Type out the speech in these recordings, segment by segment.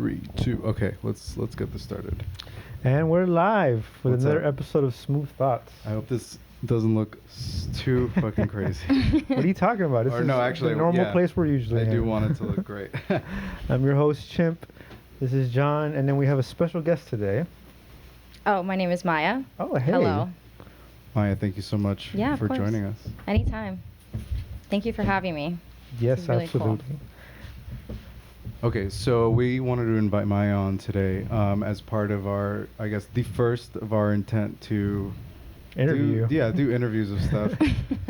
Three, two. Okay, let's get this started. And we're live with What's another up? episode of Smooth Thoughts. I hope this doesn't look too fucking crazy. What are you talking about? This Or is no, actually, the normal yeah, place we're usually I do in. want it to look great. I'm your host, Chimp. This is John, and then we have a special guest today. Oh, my name is Maya. Oh, hey. Hello. Maya, thank you so much Yeah, of for course. joining us. Anytime. Thank you for having me. Yes, This is really cool. absolutely. Okay, so we wanted to invite Maya on today as part of our, I guess, the first of our intent to Interview. do interviews of stuff.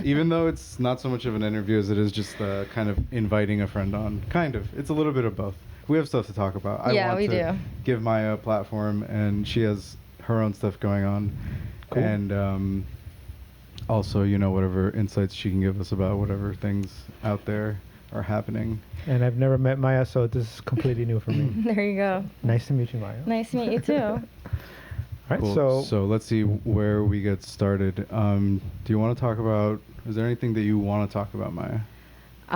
Even though it's not so much of an interview as it is just kind of inviting a friend on. Kind of. It's a little bit of both. We have stuff to talk about. I Yeah, want we to do. give Maya a platform, and she has her own stuff going on. Cool. And also, whatever insights she can give us about whatever things out there are happening. And I've never met Maya, so this is completely new for me. There you go. Nice to meet you, Maya. Nice to meet you too. All right, Cool. so let's see where we get started. Do you want to talk about, is there anything that you want to talk about, Maya?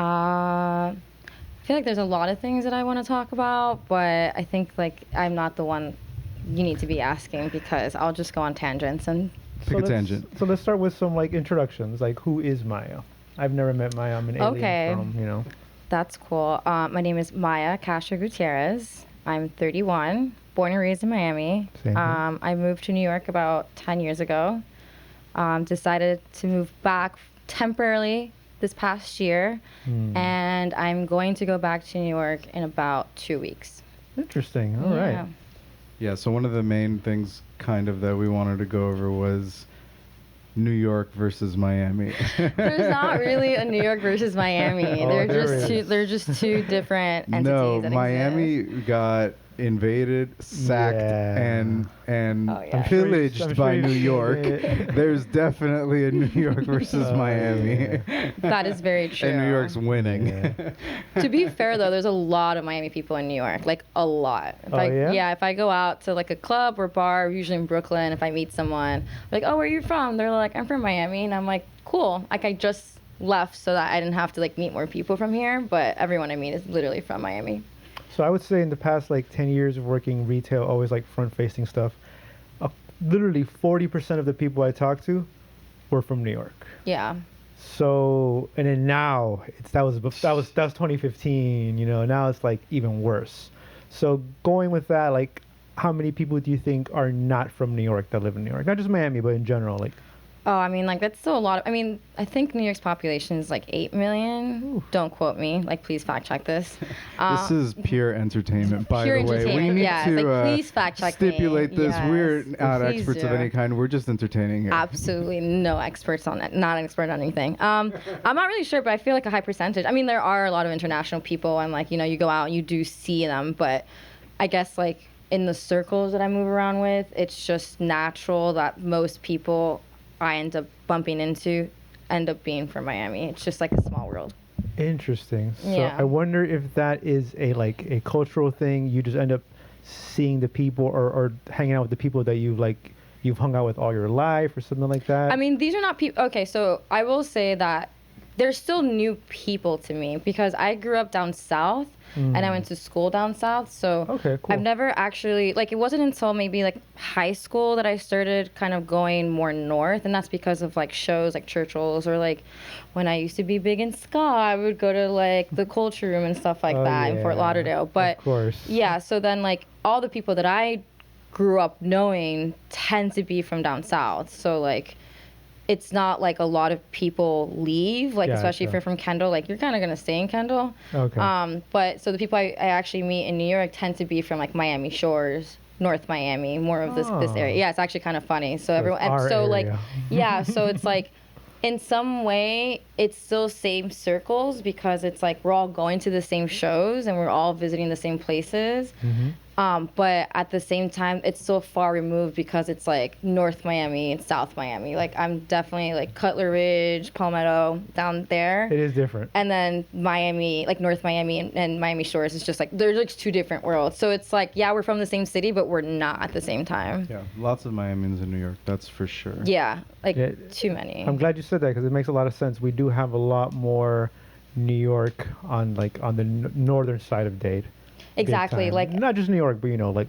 I feel like there's a lot of things that I want to talk about, but I think like I'm not the one you need to be asking because I'll just go on tangents and Pick a tangent. So let's start with some introductions. Who is Maya? I've never met Maya. I'm an alien Okay. from. that's cool. My name is Maya Castro Gutierrez. I'm 31, born and raised in Miami. Same here. I moved to New York about 10 years ago. Decided to move back temporarily this past year, and I'm going to go back to New York in about 2 weeks. Interesting. All right. Yeah. Yeah, so one of the main things kind of that we wanted to go over was New York versus Miami. There's not really a New York versus Miami. Oh, they're there just two. is. They're just two different entities. No, that Miami exist. got invaded, sacked, Yeah. and Oh, yeah. I'm sure you- pillaged I'm sure by you've New seen York. it. There's definitely a New York versus Oh, Miami. yeah. That is very true. And New York's winning. Yeah. To be fair, though, there's a lot of Miami people in New York, like a lot. If Oh, yeah? if I go out to like a club or bar, usually in Brooklyn, if I meet someone, like, oh, where are you from? They're like, I'm from Miami, and I'm like, cool. Like I just left so that I didn't have to like meet more people from here, but everyone I meet is literally from Miami. So I would say in the past 10 years of working retail, always front-facing stuff, literally 40% of the people I talked to were from New York. Yeah. So and then now that was 2015. Now it's even worse. So going with that, how many people do you think are not from New York that live in New York? Not just Miami, but in general. Oh, I mean, that's still a lot. I think New York's population is 8 million. Ooh. Don't quote me. Please fact check this. This is pure entertainment, by Pure the way. We entertainment, need yes. to please fact check me. stipulate this. Yes, We're not please experts do. of any kind. We're just entertaining here. Absolutely no experts on it. Not an expert on anything. I'm not really sure, but I feel like a high percentage. There are a lot of international people, and you go out and you do see them, but I guess in the circles that I move around with, it's just natural that most people I end up bumping into end up being from Miami. It's just a small world. Interesting. So Yeah. I wonder if that is a cultural thing. You just end up seeing the people or hanging out with the people that you've hung out with all your life or something like that. These are not people. Okay, so I will say that they're still new people to me because I grew up down south and I went to school down south. So Okay, cool. I've never actually, it wasn't until maybe high school that I started kind of going more north. And that's because of shows like Churchill's or when I used to be big in ska, I would go to the Culture Room and stuff like Oh, that in Fort yeah, Lauderdale. But of course. yeah, so then all the people that I grew up knowing tend to be from down south. So it's not a lot of people leave, especially if Gotcha. you're from Kendall, you're kind of going to stay in Kendall. Okay. But so the people I actually meet in New York tend to be from Miami Shores, North Miami, more of this Oh. area. Yeah, it's actually kind of funny. So everyone, our and so area. yeah, so it's in some way it's still same circles because it's we're all going to the same shows and we're all visiting the same places. Mm-hmm. But at the same time, it's so far removed because it's North Miami and South Miami. I'm definitely Cutler Ridge, Palmetto down there. It is different. And then Miami, North Miami and Miami Shores is just they're two different worlds. So it's yeah, we're from the same city, but we're not at the same time. Yeah, lots of Miamians in New York, that's for sure. Yeah, Yeah, too many. I'm glad you said that because it makes a lot of sense. We do have a lot more New York on the northern side of Dade. Exactly, time. like not just New York, but like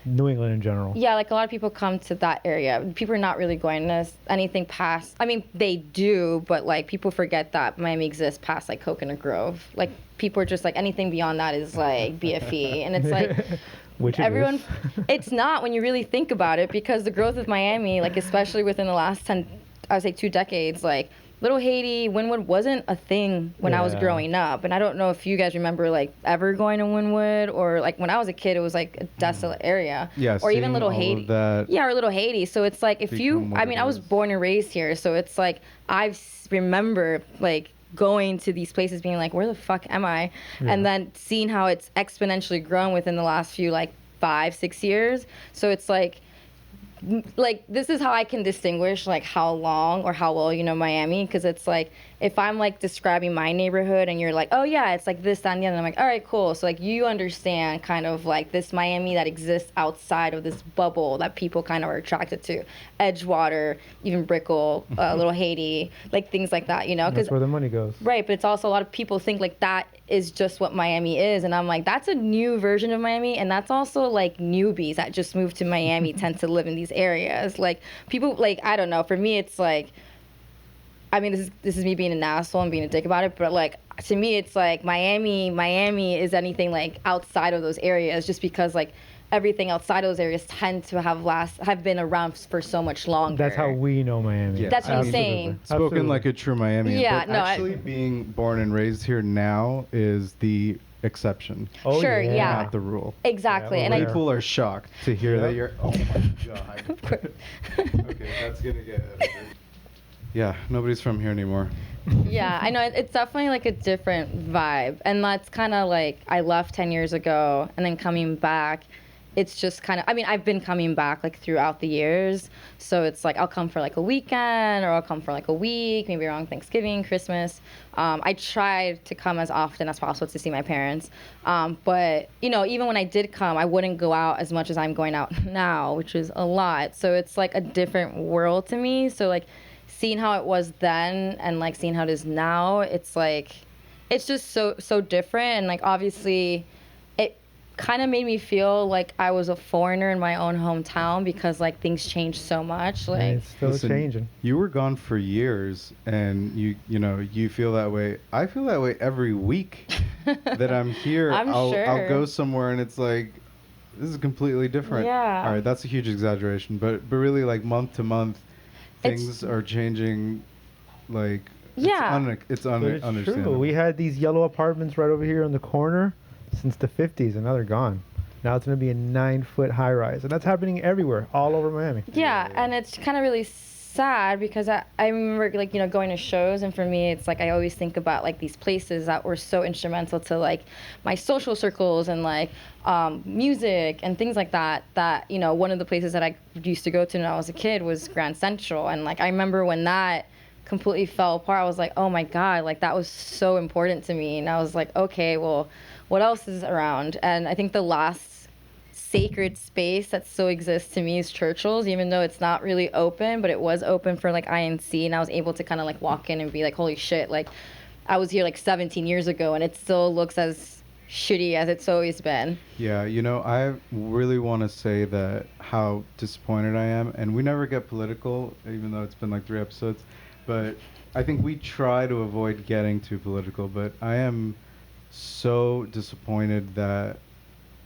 New England in general. yeah, like a lot of people come to that area. People are not really going to anything past. I mean, they do, but like people forget that Miami exists past like Coconut Grove. Like people are just like anything beyond that is like BFE, and it's like Which it everyone. is. It's not when you really think about it, because the growth of Miami, like especially within the last 10, I would say 2 decades, like Little Haiti, Wynwood wasn't a thing when I was Yeah. growing up. And I don't know if you guys remember like ever going to Wynwood, or like when I was a kid, it was like a desolate area. Yeah, Or even seeing Little all of Haiti. that Yeah, or Little Haiti. So it's like if you, become what I mean, it I was is. born and raised here. So it's like remember like going to these places being like, where the fuck am I? Yeah. And then seeing how it's exponentially grown within the last few like 5-6 years. So it's like this is how I can distinguish like how long or how well you know Miami, because it's like if I'm like describing my neighborhood and you're like, oh yeah, it's like this, that, and the other, and I'm like, all right, cool. So like you understand kind of like this Miami that exists outside of this bubble that people kind of are attracted to. Edgewater, even Brickell, Little Haiti, like things like that, you know? That's where the money goes. Right, but it's also a lot of people think like that is just what Miami is, and I'm like, that's a new version of Miami, and that's also like newbies that just moved to Miami tend to live in these areas. Like people, like I don't know. For me, it's like, I mean, this is me being an asshole and being a dick about it, but like to me, it's like Miami is anything like outside of those areas, just because like everything outside of those areas tend to have been around for so much longer. That's how we know Miami. Yeah, That's what I'm absolutely. saying. Spoken Absolutely. like a true Miamian. Yeah, but no, actually being born and raised here now is the exception, Oh, Sure, yeah. not the rule. Exactly, Yeah, and well, I there. People are shocked to hear Yep. that you're. Oh my god. Okay, that's gonna get edited. Yeah, nobody's from here anymore. yeah, I know it's definitely like a different vibe, and that's kind of like I left 10 years ago, and then coming back, it's just kind of, I mean, I've been coming back like throughout the years, so it's like I'll come for like a weekend, or I'll come for like a week, maybe around Thanksgiving, Christmas. I tried to come as often as possible to see my parents, but you know, even when I did come, I wouldn't go out as much as I'm going out now, which is a lot. So it's like a different world to me. So like seeing how it was then and like seeing how it is now, it's like it's just so different. And like obviously it kind of made me feel like I was a foreigner in my own hometown, because like things changed so much. And Like it's still Listen, changing. You were gone for years, and you feel that way. I feel that way every week that I'm here. I'm I'll sure. go somewhere, and it's like this is completely different. Yeah. All right, that's a huge exaggeration, but really, like month to month, It's- things are changing. Like Yeah. it's But it's understandable. true. We had these yellow apartments right over here on the corner since the 50s, and now they're gone. Now it's going to be a 9-foot high rise, and that's happening everywhere, all over Miami. yeah, and it's kind of really sad, because I remember like, you know, going to shows, and for me it's like I always think about like these places that were so instrumental to like my social circles and like music and things like that, you know, one of the places that I used to go to when I was a kid was Grand Central. And like I remember when that completely fell apart, I was like, oh my god, like that was so important to me. And I was like, okay, well, what else is around? And I think the last sacred space that still exists to me is Churchill's, even though it's not really open, but it was open for like INC, and I was able to kind of like walk in and be like, holy shit, like I was here like 17 years ago, and it still looks as shitty as it's always been. Yeah, I really want to say that how disappointed I am, and we never get political, even though it's been like 3 episodes, but I think we try to avoid getting too political, but I am so disappointed that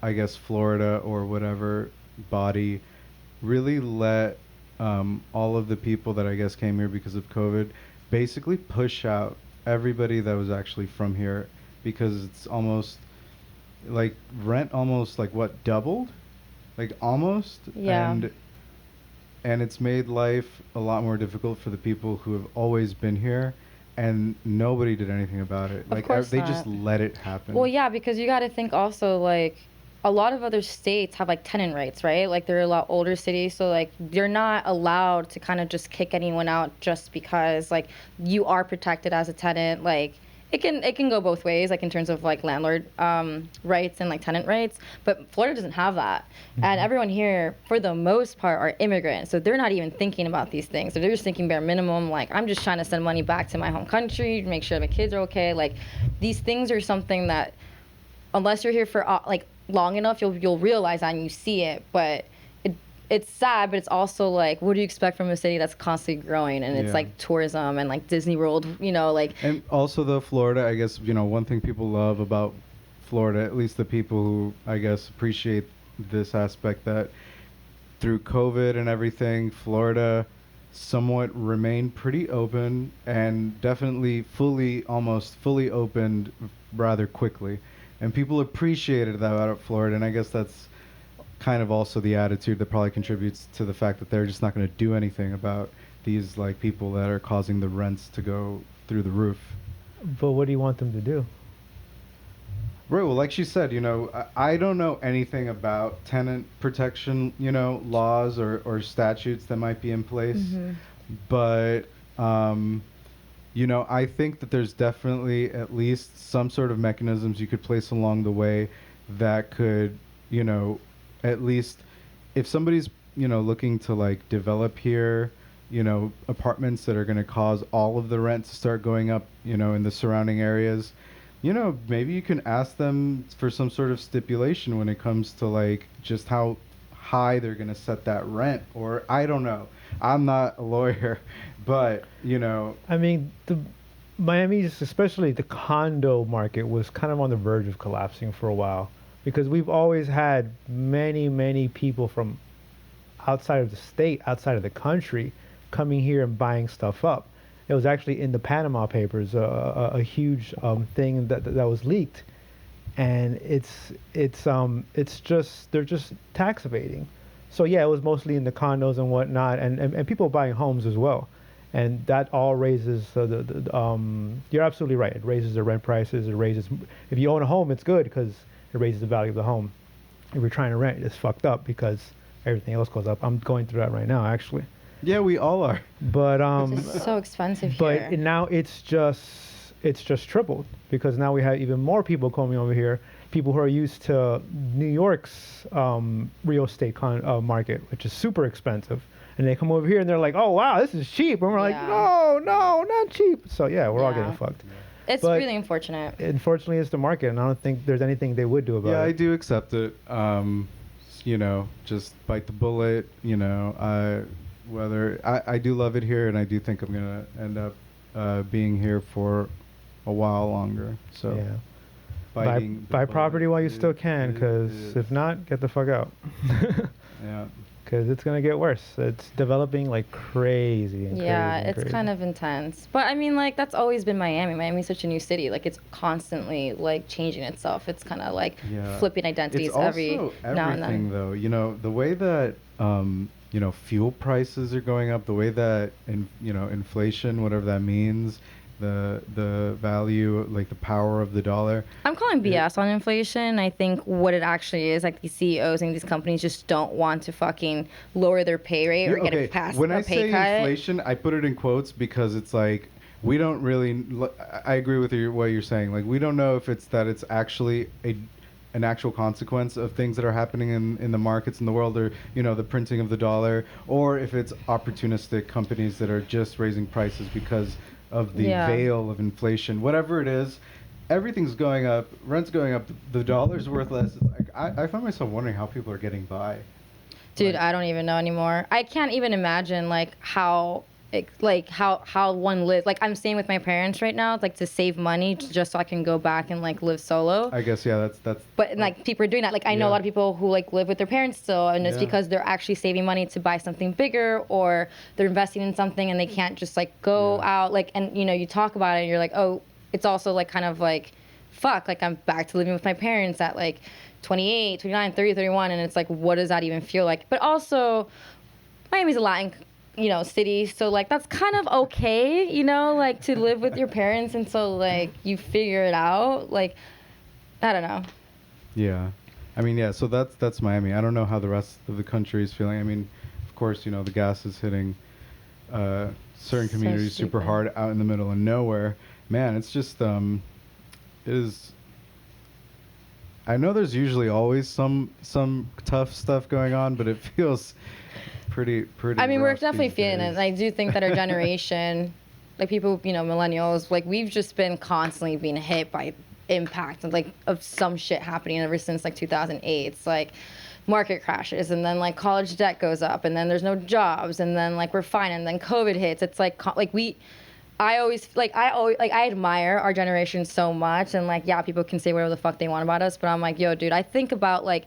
I guess Florida or whatever body really let all of the people that I guess came here because of COVID basically push out everybody that was actually from here, because it's almost like rent almost like what doubled, like almost. Yeah. And it's made life a lot more difficult for the people who have always been here, and nobody did anything about it. Of Like course they not. just let it happen. Well, yeah, because you got to think also like a lot of other states have like tenant rights, right? Like they're a lot older cities, so like you're not allowed to kind of just kick anyone out just because like you are protected as a tenant. Like it can go both ways, like in terms of like landlord rights and like tenant rights. But Florida doesn't have that, and everyone here, for the most part, are immigrants, so they're not even thinking about these things. So they're just thinking bare minimum. Like I'm just trying to send money back to my home country, make sure my kids are okay. Like these things are something that unless you're here for like long enough, you'll realize that and you see it. But it's sad, but it's also like, what do you expect from a city that's constantly growing, and it's like tourism and like Disney World, like. And also though, Florida, I guess, one thing people love about Florida, at least the people who I guess appreciate this aspect, that through COVID and everything, Florida somewhat remained pretty open, and definitely almost fully opened rather quickly. And people appreciated that about Florida, and I guess that's kind of also the attitude that probably contributes to the fact that they're just not going to do anything about these like people that are causing the rents to go through the roof. But what do you want them to do? Right. Well, like she said, I don't know anything about tenant protection, laws or statutes that might be in place. Mm-hmm. But, I think that there's definitely at least some sort of mechanisms you could place along the way that could, at least if somebody's, looking to like develop here, apartments that are going to cause all of the rent to start going up, in the surrounding areas. Maybe you can ask them for some sort of stipulation when it comes to like just how high they're going to set that rent, or I don't know. I'm not a lawyer, but I mean, the Miami's, especially the condo market, was kind of on the verge of collapsing for a while, because we've always had many people from outside of the state, outside of the country, coming here and buying stuff up. It was actually in the Panama Papers, a huge thing that was leaked, and it's just they're just tax evading. So yeah, it was mostly in the condos and whatnot, and people buying homes as well, and that all raises you're absolutely right. It raises the rent prices. It raises, if you own a home, it's good because it raises the value of the home. If you're trying to rent, it's fucked up because everything else goes up. I'm going through that right now, actually. Yeah, we all are. But It's so expensive but here. now it's just tripled, because now we have even more people coming over here. People who are used to New York's real estate market, which is super expensive, and they come over here and they're like, "Oh wow, this is cheap," and we're like, "No, not cheap." So yeah, we're all getting fucked. It's But really unfortunate. Unfortunately, it's the market, and I don't think there's anything they would do about Yeah, it. I do accept it. Just bite the bullet. I do love it here, and I do think I'm gonna end up being here for a while longer. So Yeah. biting the Buy bullet property while you still is- can, because is- if not, get the fuck out. yeah. Because it's gonna get worse. It's developing like crazy. And Yeah, crazy and it's crazy. kind of intense. But I mean, like, that's always been Miami. Miami's such a new city. Like, it's constantly, like, changing itself. It's kind of like Yeah. flipping identities It's also every now and everything, then. though. The way that fuel prices are going up, the way that inflation, whatever that means, the value, like the power of the dollar. I'm calling BS on inflation. I think what it actually is, like, these CEOs and these companies just don't want to fucking lower their pay rate or get it past When a I pay say cut. inflation, I put it in quotes because it's like we don't really. I agree with what you're saying. Like, we don't know if it's actually an actual consequence of things that are happening in the markets in the world, or the printing of the dollar, or if it's opportunistic companies that are just raising prices because of the veil of inflation. Whatever it is, everything's going up, rent's going up, the dollar's worth less. It's like, I find myself wondering how people are getting by. Dude, I don't even know anymore. I can't even imagine how one lives. Like, I'm staying with my parents right now, like, to save money just so I can go back and like live solo. I guess that's. But like, people are doing that. Like, I know a lot of people who like live with their parents still, and it's Yeah. because they're actually saving money to buy something bigger, or they're investing in something and they can't just like go out. Like, and you talk about it and you're like, oh, it's also like kind of like, fuck, like I'm back to living with my parents at like 28, 29, 30, 31, and it's like, what does that even feel like? But also, Miami's a Latin city, so like that's kind of okay, like to live with your parents until like you figure it out. Like, I don't know. Yeah, I mean, yeah. So that's Miami. I don't know how the rest of the country is feeling. I mean, of course, the gas is hitting certain communities super stupid. hard out in the middle of nowhere. Man, it's just it is. I know there's usually always some tough stuff going on, but it feels pretty. I mean, we're rough definitely these feeling days. it. I do think that our generation, like people, millennials, like we've just been constantly being hit by impact of some shit happening ever since like 2008. It's like market crashes, and then like college debt goes up, and then there's no jobs, and then like we're fine, and then COVID hits. It's like I admire our generation so much, and like, yeah, people can say whatever the fuck they want about us, but I'm like, yo, dude, I think about like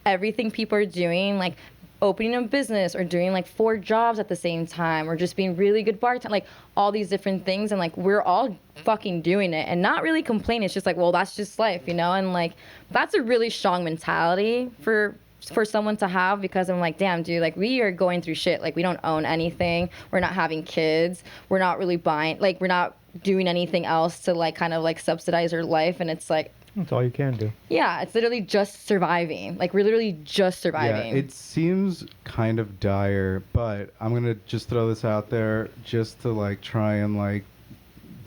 everything people are doing, like opening a business or doing like 4 jobs at the same time, or just being really good bartender, like all these different things, and like we're all fucking doing it and not really complaining. It's just like, well, that's just life, you know? And like that's a really strong mentality for someone to have, because I'm like, damn, dude, like we are going through shit. Like we don't own anything. We're not having kids. We're not really buying, like we're not doing anything else to like kind of like subsidize our life. And it's like, that's all you can do. yeah, it's literally just surviving. Like we're literally just surviving. Yeah, it seems kind of dire, but I'm gonna just throw this out there just to like try and like,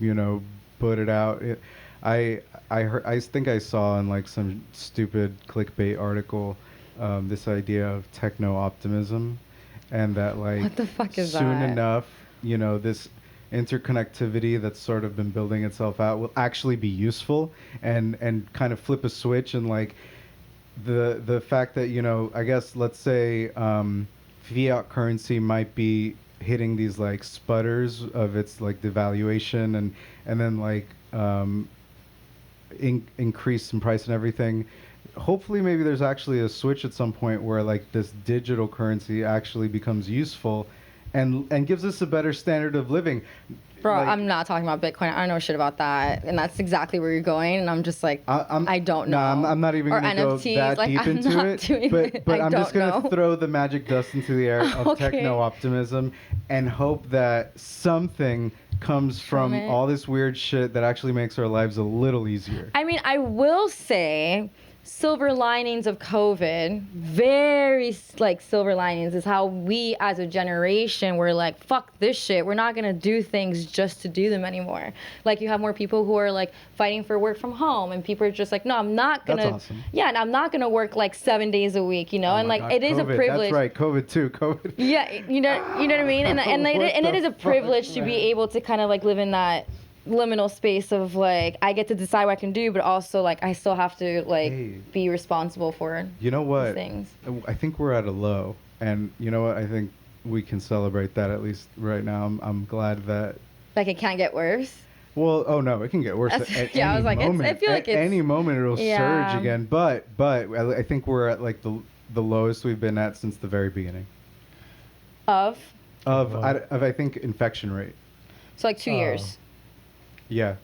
you know, put it out. I think I saw in like some stupid clickbait article this idea of techno optimism, and that like What the fuck is soon that? enough, you know, this interconnectivity that's sort of been building itself out will actually be useful, and kind of flip a switch, and like the fact that, you know, I guess let's say fiat currency might be hitting these like sputters of its like devaluation, and then like increase in price and everything. Hopefully maybe there's actually a switch at some point where like this digital currency actually becomes useful and gives us a better standard of living. Bro, Like, I'm not talking about Bitcoin. I don't know shit about that. And that's exactly where you're going. And I'm just like, I don't know. I'm not even Or going to go NFTs, that like, deep I'm into not it. doing But it. but I I'm just don't going to know. throw the magic dust into the air of Okay. techno optimism and hope that something comes from it. all this weird shit that actually makes our lives a little easier. I mean, I will say silver linings of COVID, very like silver linings, is how we as a generation were like, fuck this shit. We're not going to do things just to do them anymore. Like you have more people who are like fighting for work from home, and people are just like, no, I'm not going to. That's awesome. Yeah, and I'm not going to work like 7 days a week, you know? Oh And my like God, it is a COVID. privilege. That's right, COVID too. COVID. Yeah, you know what I mean? And it is a What the privilege fuck, to be man? able to kind of like live in that liminal space of like I get to decide what I can do, but also like I still have to like Hey. be responsible for You know what? things. I think we're at a low, and you know what? I think we can celebrate that at least right now. I'm glad that. Like it can't get worse. Well, oh no, it can get worse That's- at yeah, I any was like, moment. I feel like at it's- any moment it'll Yeah. surge again. But I think we're at like the lowest we've been at since the very beginning Of of Wow. I think infection rate. so like 2 Oh. years. Yeah,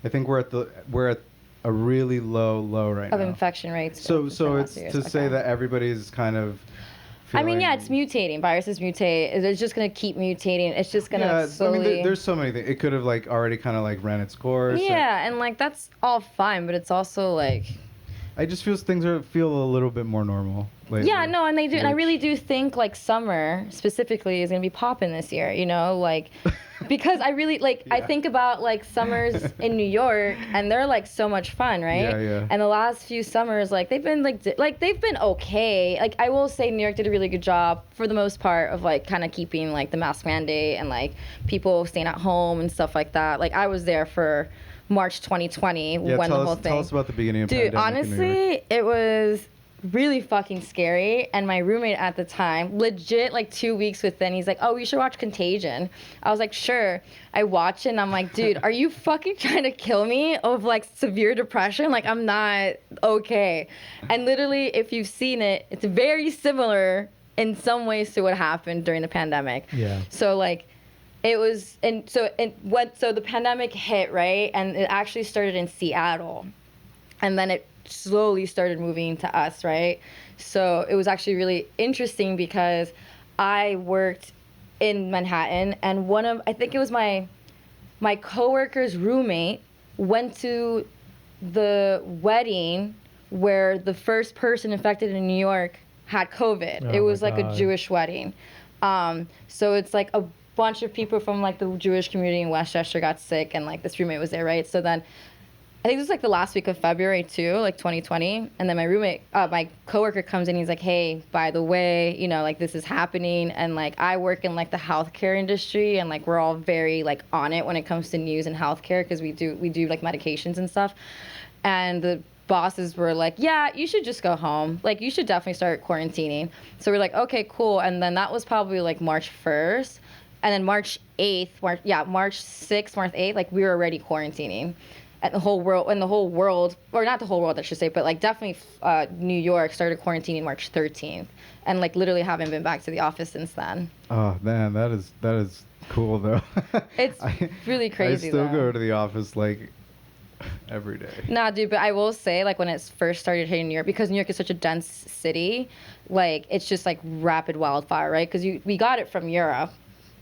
I think we're at a really low right Of now. infection rates. So in the last it's 2 years. to say Okay. that everybody's kind of. I mean, yeah, it's feeling- mutating. Viruses mutate. It's just gonna keep mutating. It's just gonna Yeah, slowly. I mean, there's so many things. It could have like already kind of like ran its course. yeah, and like that's all fine, but it's also like. I just feel feel a little bit more normal lately. Yeah, no, and they do, and I which- really do think like summer specifically is gonna be popping this year. You know, like because I really like I Yeah. think about like summers in New York, and they're like so much fun, right? Yeah, yeah. And the last few summers, like they've been like they've been okay. Like I will say, New York did a really good job for the most part of like kind of keeping like the mask mandate and like people staying at home and stuff like that. Like I was there for March 2020 Yeah, when tell the whole us, thing. Tell us about the beginning of Dude, pandemic in New York. honestly, it was really fucking scary. And my roommate at the time, legit like 2 weeks within, he's like, oh, we should watch Contagion. I was like, sure. I watch it and I'm like, dude, are you fucking trying to kill me of like severe depression? Like, I'm not okay. And literally, if you've seen it, it's very similar in some ways to what happened during the pandemic. Yeah. So like, it was, so the pandemic hit, right? And it actually started in Seattle. And then it slowly started moving to us, right? So it was actually really interesting because I worked in Manhattan, and I think it was my coworker's roommate went to the wedding where the first person infected in New York had COVID. Oh It was my like a God. Jewish wedding. So it's like a bunch of people from like the Jewish community in Westchester got sick, and like this roommate was there, right? So then I think it was like the last week of February too, like 2020. And then my roommate, my coworker comes in, he's like, hey, by the way, you know, like this is happening. And like I work in like the healthcare industry, and like we're all very like on it when it comes to news and healthcare because we do like medications and stuff. and the bosses were like, yeah, you should just go home. Like, you should definitely start quarantining. So we're like, okay, cool. And then that was probably like March 1st. And then March 6th, March 8th, like we were already quarantining. And the whole world, or not the whole world, I should say, but like definitely New York started quarantining March 13th. And like literally haven't been back to the office since then. Oh man, that is cool though. It's really crazy. I still though. go to the office like every day. Nah, dude, but I will say, like, when it first started hitting New York, because New York is such a dense city, like, it's just, like, rapid wildfire, right? Because we got it from Europe,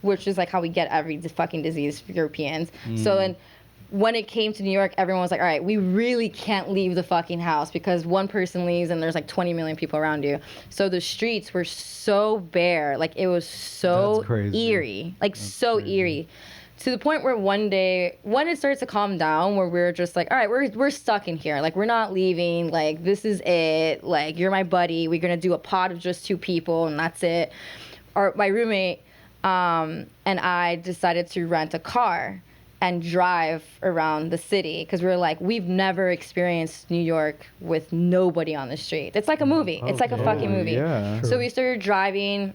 which is, like, how we get every fucking disease, Europeans. So then when it came to New York, everyone was like, all right, we really can't leave the fucking house because one person leaves and there's, like, 20 million people around you. So the streets were so bare. Like, it was so eerie. Like, That's so crazy. Eerie. To the point where one day, when it starts to calm down, where we're just like, all right, we're stuck in here. Like, we're not leaving. Like, this is it. Like, you're my buddy. We're going to do a pod of just 2 people, and that's it. My roommate and I decided to rent a car and drive around the city because we were like, we've never experienced New York with nobody on the street. It's like a movie. It's like a fucking movie. Yeah. So we started driving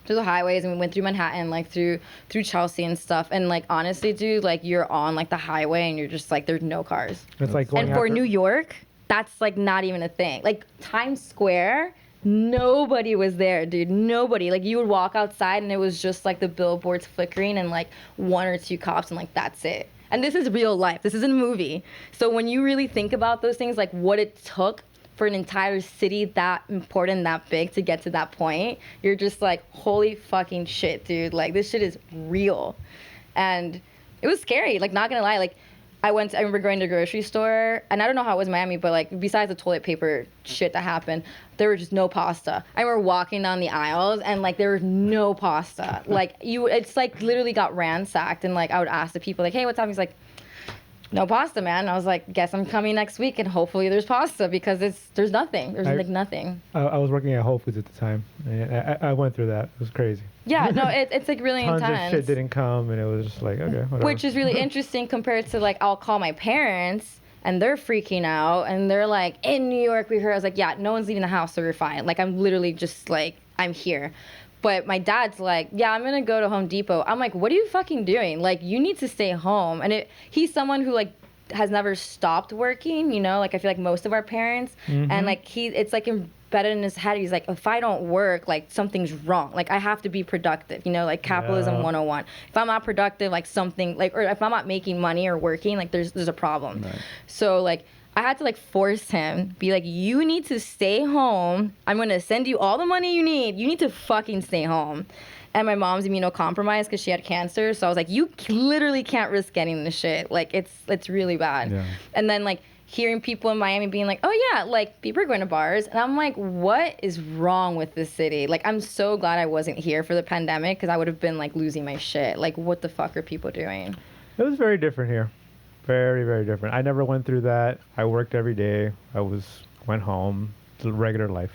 through the highways and we went through Manhattan, like through Chelsea and stuff. And like honestly, dude, like you're on like the highway and you're just like there's no cars. It's like going and for New York, that's like not even a thing. Like Times Square, nobody was there, dude. Nobody. Like you would walk outside and it was just like the billboards flickering and like 1 or 2 cops and like that's it. And this is real life. This isn't a movie. So when you really think about those things, like what it took for an entire city that important, that big to get to that point, you're just like, holy fucking shit, dude. Like, this shit is real. And it was scary, like, not gonna lie. Like, I remember going to the grocery store, and I don't know how it was in Miami, but, like, besides the toilet paper shit that happened, there was just no pasta. I remember walking down the aisles, and, like, there was no pasta. Like, it's, like, literally got ransacked, and, like, I would ask the people, like, hey, what's up? He's like, no pasta, man. And I was like, guess I'm coming next week and hopefully there's pasta because there's nothing. There's like nothing. I was working at Whole Foods at the time. And I went through that. It was crazy. Yeah, no, it's like really Tons intense. Tons of shit didn't come and it was just like, okay, whatever. Which is really interesting compared to like, I'll call my parents and they're freaking out and they're like, in New York we heard. I was like, yeah, no one's leaving the house, so we're fine. Like, I'm literally just like, I'm here. But my dad's like, yeah, I'm going to go to Home Depot. I'm like, what are you fucking doing? Like, you need to stay home. And he's someone who, like, has never stopped working, you know? Like, I feel like most of our parents. Mm-hmm. And, like, it's, like, embedded in his head. He's like, if I don't work, like, something's wrong. Like, I have to be productive, you know? Like, capitalism 101. If I'm not productive, like, something, like, or if I'm not making money or working, like, there's a problem. Right. So, like, I had to, like, force him, be like, you need to stay home. I'm going to send you all the money you need. You need to fucking stay home. And my mom's immunocompromised because she had cancer. So I was like, you literally can't risk getting this shit. Like, it's really bad. Yeah. And then, like, hearing people in Miami being like, oh, yeah, like, people are going to bars. And I'm like, what is wrong with this city? Like, I'm so glad I wasn't here for the pandemic because I would have been, like, losing my shit. Like, what the fuck are people doing? It was very different here. Very, very different. I never went through that. I worked every day. Went home. Regular life.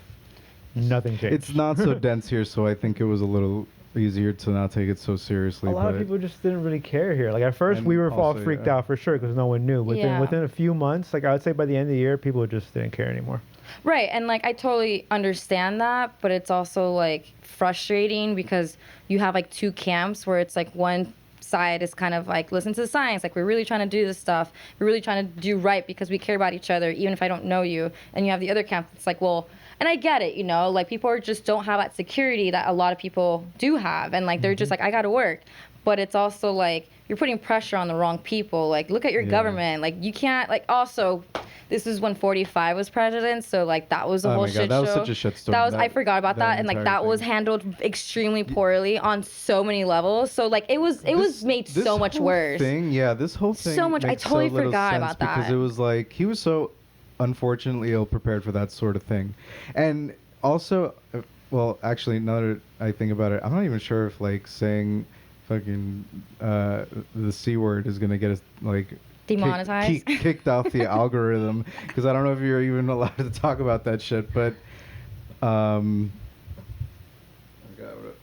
Nothing changed. It's not so dense here, so I think it was a little easier to not take it so seriously. A lot of people just didn't really care here. Like, at first, we were all freaked out for sure because no one knew. Within a few months, like, I would say by the end of the year, people just didn't care anymore. Right, and, like, I totally understand that, but it's also, like, frustrating because you have, like, 2 camps where it's, like, one side is kind of like, listen to the science, like, we're really trying to do this stuff, we're really trying to do right because we care about each other even if I don't know you. And you have the other camp that's like, well, and I get it, you know, like, people just don't have that security that a lot of people do have, and, like, they're just like, I gotta work. But it's also like, you're putting pressure on the wrong people. Like, look at your government. Like, you can't, like, also, this is when 45 was president, so, like, that was a whole shit show. That was such a shitstorm. I forgot about that, and, like, that was handled extremely poorly on so many levels. So, like, it was made so much worse. This whole thing so much. I totally forgot about that because it was like he was so unfortunately ill prepared for that sort of thing, and also, well, actually, now that I think about it, I'm not even sure if, like, saying fucking the C word is gonna get us, like, demonetized, kicked off the algorithm, because I don't know if you're even allowed to talk about that shit. But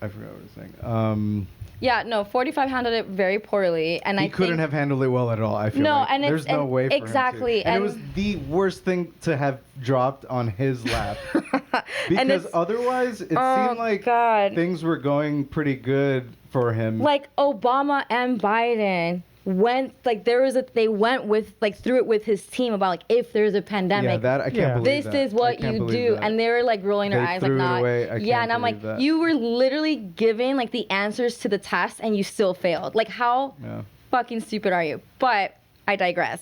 I forgot what I was saying. Yeah, no, 45 handled it very poorly, and He I couldn't think, have handled it well at all. I feel No, like and there's no way for exactly, him to. And it and- was the worst thing to have dropped on his lap. And Because it's- otherwise, it Oh, seemed like God. things were going pretty good for him. like Obama and Biden went like they went with like through it with his team about like if there's a pandemic. yeah, that I can't Yeah. believe This that. is I what can't you believe do, that. and they were like rolling their They eyes threw like it not. away. I Yeah, can't and I'm believe like, that. you were literally given like the answers to the test, and you still failed. Like how Yeah. fucking stupid are you? But I digress.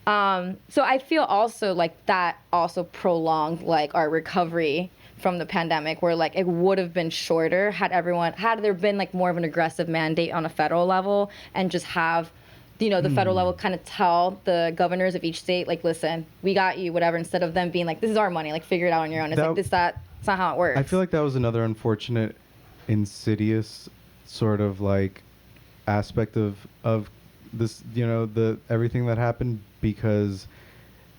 So I feel also like that also prolonged like our recovery from the pandemic, where like it would have been shorter had there been like more of an aggressive mandate on a federal level, and just have the federal level kind of tell the governors of each state, like, listen, we got you, whatever, instead of them being like, this is our money, like, figure it out on your own. It's That- like, it's not how it works. I feel like that was another unfortunate, insidious sort of like aspect of this, the everything that happened, because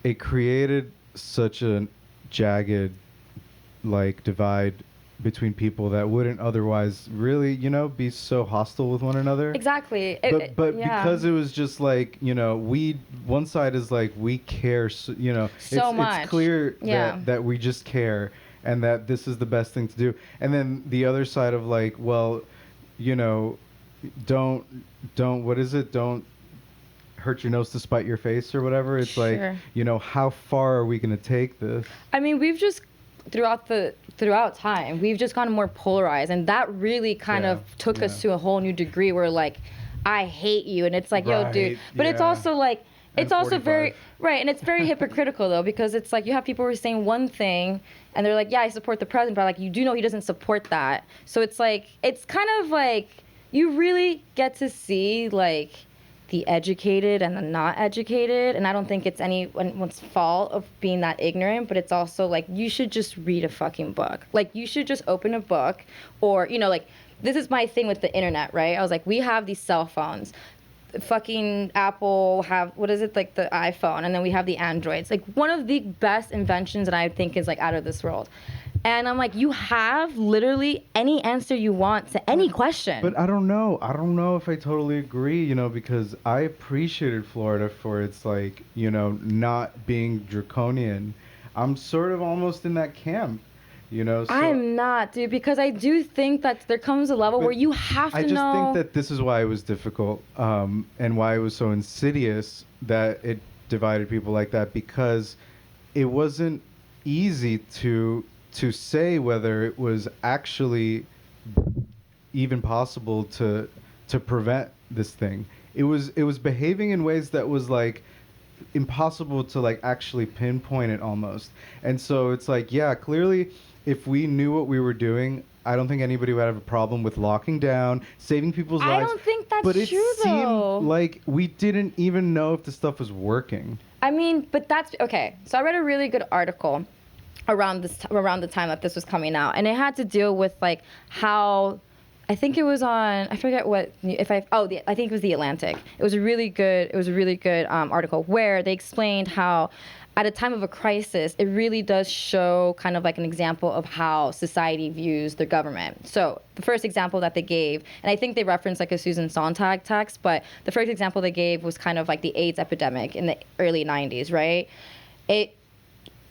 it created such a jagged like divide between people that wouldn't otherwise really, be so hostile with one another. Exactly. But Yeah. because it was just like, one side is like, we care, So much. it's clear Yeah. that we just care and that this is the best thing to do. And then the other side of like, well, don't what is it? Don't hurt your nose to spite your face or whatever. It's Sure. like, how far are we going to take this? I mean, we've just throughout time, we've just gotten more polarized, and that really kind of took us to a whole new degree where like, I hate you, and it's like, yo, dude. Right, But it's yeah. also like, it's And also 45. very right, and it's very hypocritical though, because it's like you have people who are saying one thing, and they're like, yeah, I support the president, but like, you do know he doesn't support that. So it's like, it's kind of like you really get to see like the educated and the not educated, and I don't think it's anyone's fault of being that ignorant, but it's also like you should just read a fucking book. Like you should just open a book, or like this is my thing with the internet, right? I was like, we have these cell phones. Fucking Apple have, what is it, like the iPhone, and then we have the Androids. Like one of the best inventions that I think is like out of this world. And I'm like, you have literally any answer you want to any question. But I don't know. I don't know if I totally agree, because I appreciated Florida for its like, not being draconian. I'm sort of almost in that camp, So I'm not, dude, because I do think that there comes a level But where you have to I just know. think that this is why it was difficult, and why it was so insidious that it divided people like that, because it wasn't easy to say whether it was actually even possible to prevent this thing. It was behaving in ways that was like impossible to like actually pinpoint it almost. And so it's like, yeah, clearly if we knew what we were doing, I don't think anybody would have a problem with locking down, saving people's I lives. don't think that's but it true, seemed though. like we didn't even know if the stuff was working. I mean, but that's okay. So I read a really good article around the time that this was coming out, and it had to deal with like how, I think it was on, I forget what, I think it was The Atlantic. It was a really good article where they explained how at a time of a crisis, it really does show kind of like an example of how society views the government. So the first example that they gave, and I think they referenced like a Susan Sontag text, but the first example they gave was kind of like the AIDS epidemic in the early 90s, right?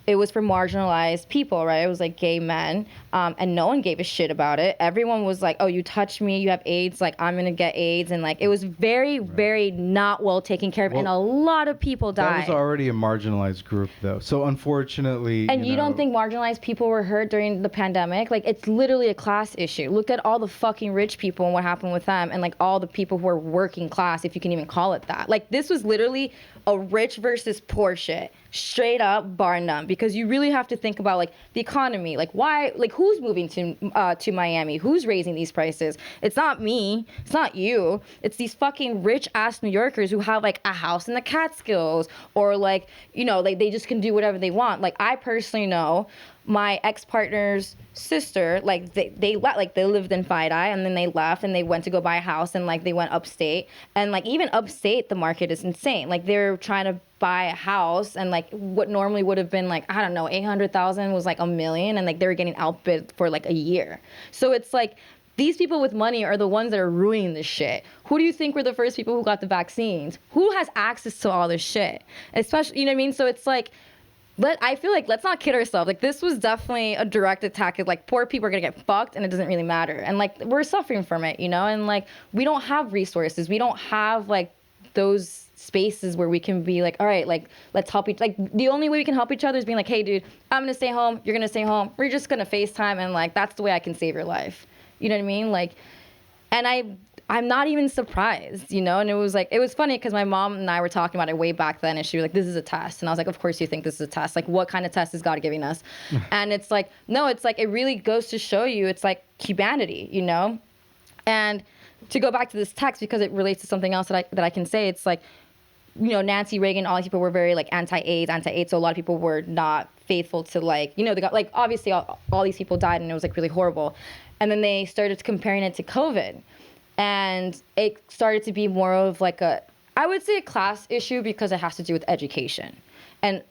It was for marginalized people, right? It was like gay men, and no one gave a shit about it. Everyone was like, oh, you touched me, you have AIDS, like I'm gonna get AIDS. And like, it was very, very not well taken care of, and a lot of people died. That was already a marginalized group though. So unfortunately, And you don't think marginalized people were hurt during the pandemic? Like, it's literally a class issue. Look at all the fucking rich people and what happened with them, and like all the people who are working class, if you can even call it that. Like, this was literally a rich versus poor shit. Straight up, bar none. Because you really have to think about like the economy. Like, why, like who's moving to Miami? Who's raising these prices? It's not me. It's not you. It's these fucking rich ass New Yorkers who have like a house in the Catskills, or like, like they just can do whatever they want. Like, I personally know my ex-partner's sister, like they lived in Fidei, and then they left and they went to go buy a house, and like they went upstate, and like even upstate the market is insane. Like they're trying to buy a house, and like what normally would have been like, I don't know, 800,000 was like $1 million, and like they were getting outbid for like a year. So it's like These people with money are the ones that are ruining this shit. Who do you think were the first people who got the vaccines? Who has access to all this shit? Especially, you know what I mean? So it's like, but I feel like let's not kid ourselves. Like this was definitely a direct attack. It's like poor people are gonna get fucked, and it doesn't really matter. And like we're suffering from it, you know. And like we don't have resources. We don't have like those spaces where we can be like, all right, like let's help each. Like the only way we can help each other is being like, hey, dude, I'm gonna stay home. You're gonna stay home. We're just gonna FaceTime, and like that's the way I can save your life. You know what I mean? Like, and I'm not even surprised, you know? And it was funny because my mom and I were talking about it way back then, and she was like, this is a test. And I was like, of course you think this is a test. Like, what kind of test is God giving us? And it's like, no, it's like, it really goes to show you, it's like humanity, you know? And to go back to this text, because it relates to something else that I can say, it's like, you know, Nancy Reagan, all these people were very like anti-AIDS. So a lot of people were not faithful to like, you know, they got like, obviously all these people died and it was like really horrible. And then they started comparing it to COVID. And it started to be more of like I would say a class issue because it has to do with education. And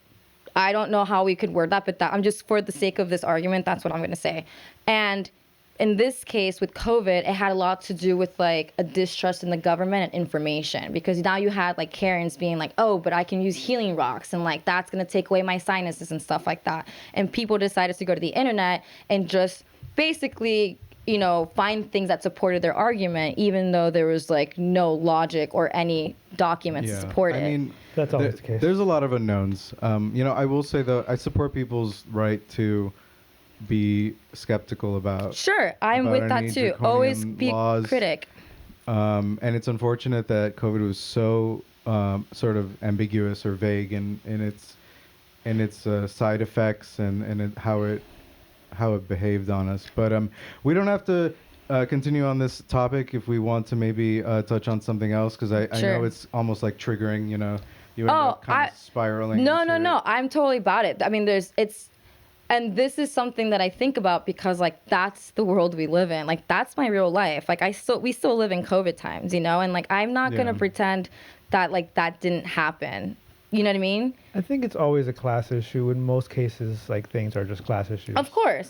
I don't know how we could word that, but I'm just, for the sake of this argument, that's what I'm going to say. And in this case with COVID, it had a lot to do with like a distrust in the government and information, because now you had like Karens being like, oh, but I can use healing rocks and like that's going to take away my sinuses and stuff like that. And people decided to go to the internet and just basically, you know, find things that supported their argument, even though there was like no logic or any documents to support it. I mean, That's always the case. There's a lot of unknowns. You know, I will say though, I support people's right to be skeptical about. Sure, I'm with that too. Always be a critic. And it's unfortunate that COVID was so sort of ambiguous or vague in its side effects and how it behaved on us. But we don't have to continue on this topic if we want to maybe touch on something else, because I know it's almost like triggering, you know, you end up kind of spiraling. No, I'm totally about it. I mean, and this is something that I think about because like that's the world we live in. Like that's my real life. Like we still live in COVID times, you know, and like I'm not gonna pretend that like that didn't happen. You know what I mean? I think it's always a class issue. In most cases, like things are just class issues. Of course.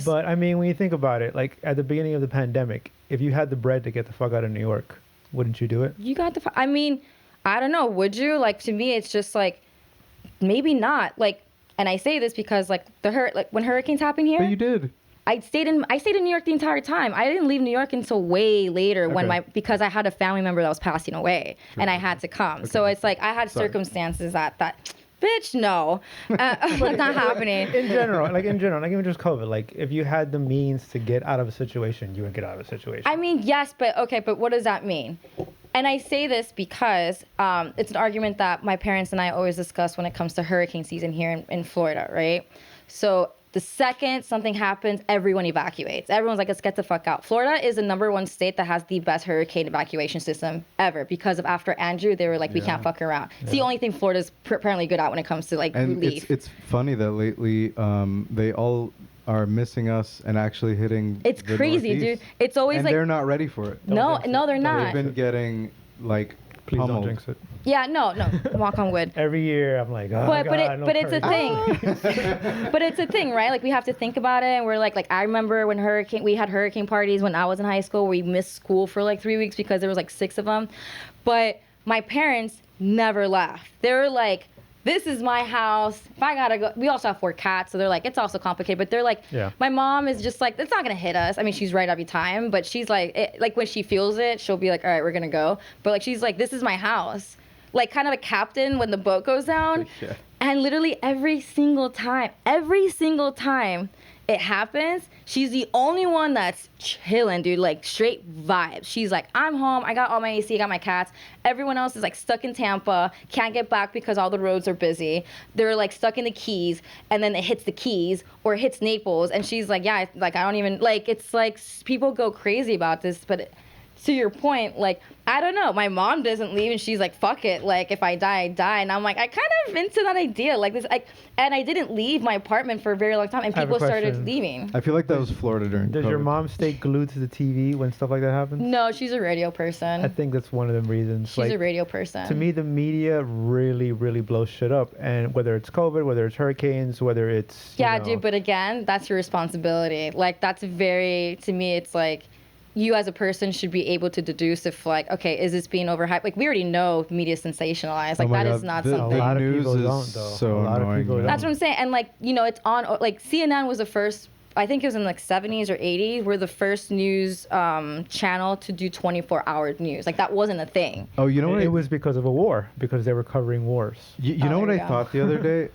But I mean, when you think about it, like at the beginning of the pandemic, if you had the bread to get the fuck out of New York, wouldn't you do it? You got I mean, I don't know. Would you? Like to me, it's just like maybe not. Like, and I say this because like when hurricanes happen here. But you did. I stayed in New York the entire time. I didn't leave New York until way later because I had a family member that was passing away and I had to come. Okay. So it's like I had circumstances that bitch, no, not happening. In general, like even just COVID, like if you had the means to get out of a situation, you would get out of a situation. I mean, yes, but okay, but what does that mean? And I say this because it's an argument that my parents and I always discuss when it comes to hurricane season here in Florida, right? So the second something happens, everyone evacuates. Everyone's like, let's get the fuck out. Florida is the #1 state that has the best hurricane evacuation system ever because of after Andrew, they were like, we can't fuck around. It's the only thing Florida's apparently good at when it comes to like relief. It's funny that lately they all are missing us and actually hitting. It's crazy, Northeast. dude. It's always and like they're not ready for it. No, they're not. They've been getting like Please pummeled. don't jinx it. Yeah, no, knock on wood. Every year I'm like, oh but God, but it's a thing. But it's a thing, right? Like we have to think about it, and we're like I remember when we had hurricane parties when I was in high school. We missed school for like 3 weeks because there was like 6 of them. But my parents never left. They were like, this is my house. If I gotta go, we also have 4 cats, so they're like, it's also complicated. But they're like, my mom is just like, it's not gonna hit us. I mean, she's right every time, but she's like, like when she feels it, she'll be like, all right, we're gonna go. But like, she's like, this is my house. Like kind of a captain when the boat goes down. Yeah. And literally every single time it happens, she's the only one that's chilling, dude, like straight vibes. She's like, I'm home, I got all my AC, I got my cats. Everyone else is like stuck in Tampa, can't get back because all the roads are busy. They're like stuck in the Keys, and then it hits the Keys or it hits Naples, and she's like, yeah, like I don't even, like it's like people go crazy about this, but to your point, like, I don't know. My mom doesn't leave, and she's like, fuck it. Like, if I die, I die. And I'm like, I kind of into that idea. Like, this, like, and I didn't leave my apartment for a very long time, and people started leaving. I feel like that was Florida during Does COVID. your mom stay glued to the TV when stuff like that happens? No, she's a radio person. I think that's one of the reasons. She's a radio person. To me, the media really, really blows shit up. And whether it's COVID, whether it's hurricanes, whether it's... Yeah, dude, but again, that's your responsibility. Like, that's very, to me, it's like... you as a person should be able to deduce if like, okay, is this being overhyped? Like we already know media sensationalized. Like Oh my that is God, not the something. A lot of news people is don't, though. so A lot of annoying, people man. don't. That's what I'm saying. And like, you know, it's on like CNN was the first, I think it was in like 70s or 80s, were the first news channel to do 24-hour news. Like that wasn't a thing. Oh, you know what? It was because of a war, because they were covering wars. You know Oh, what there I you go. thought the other day?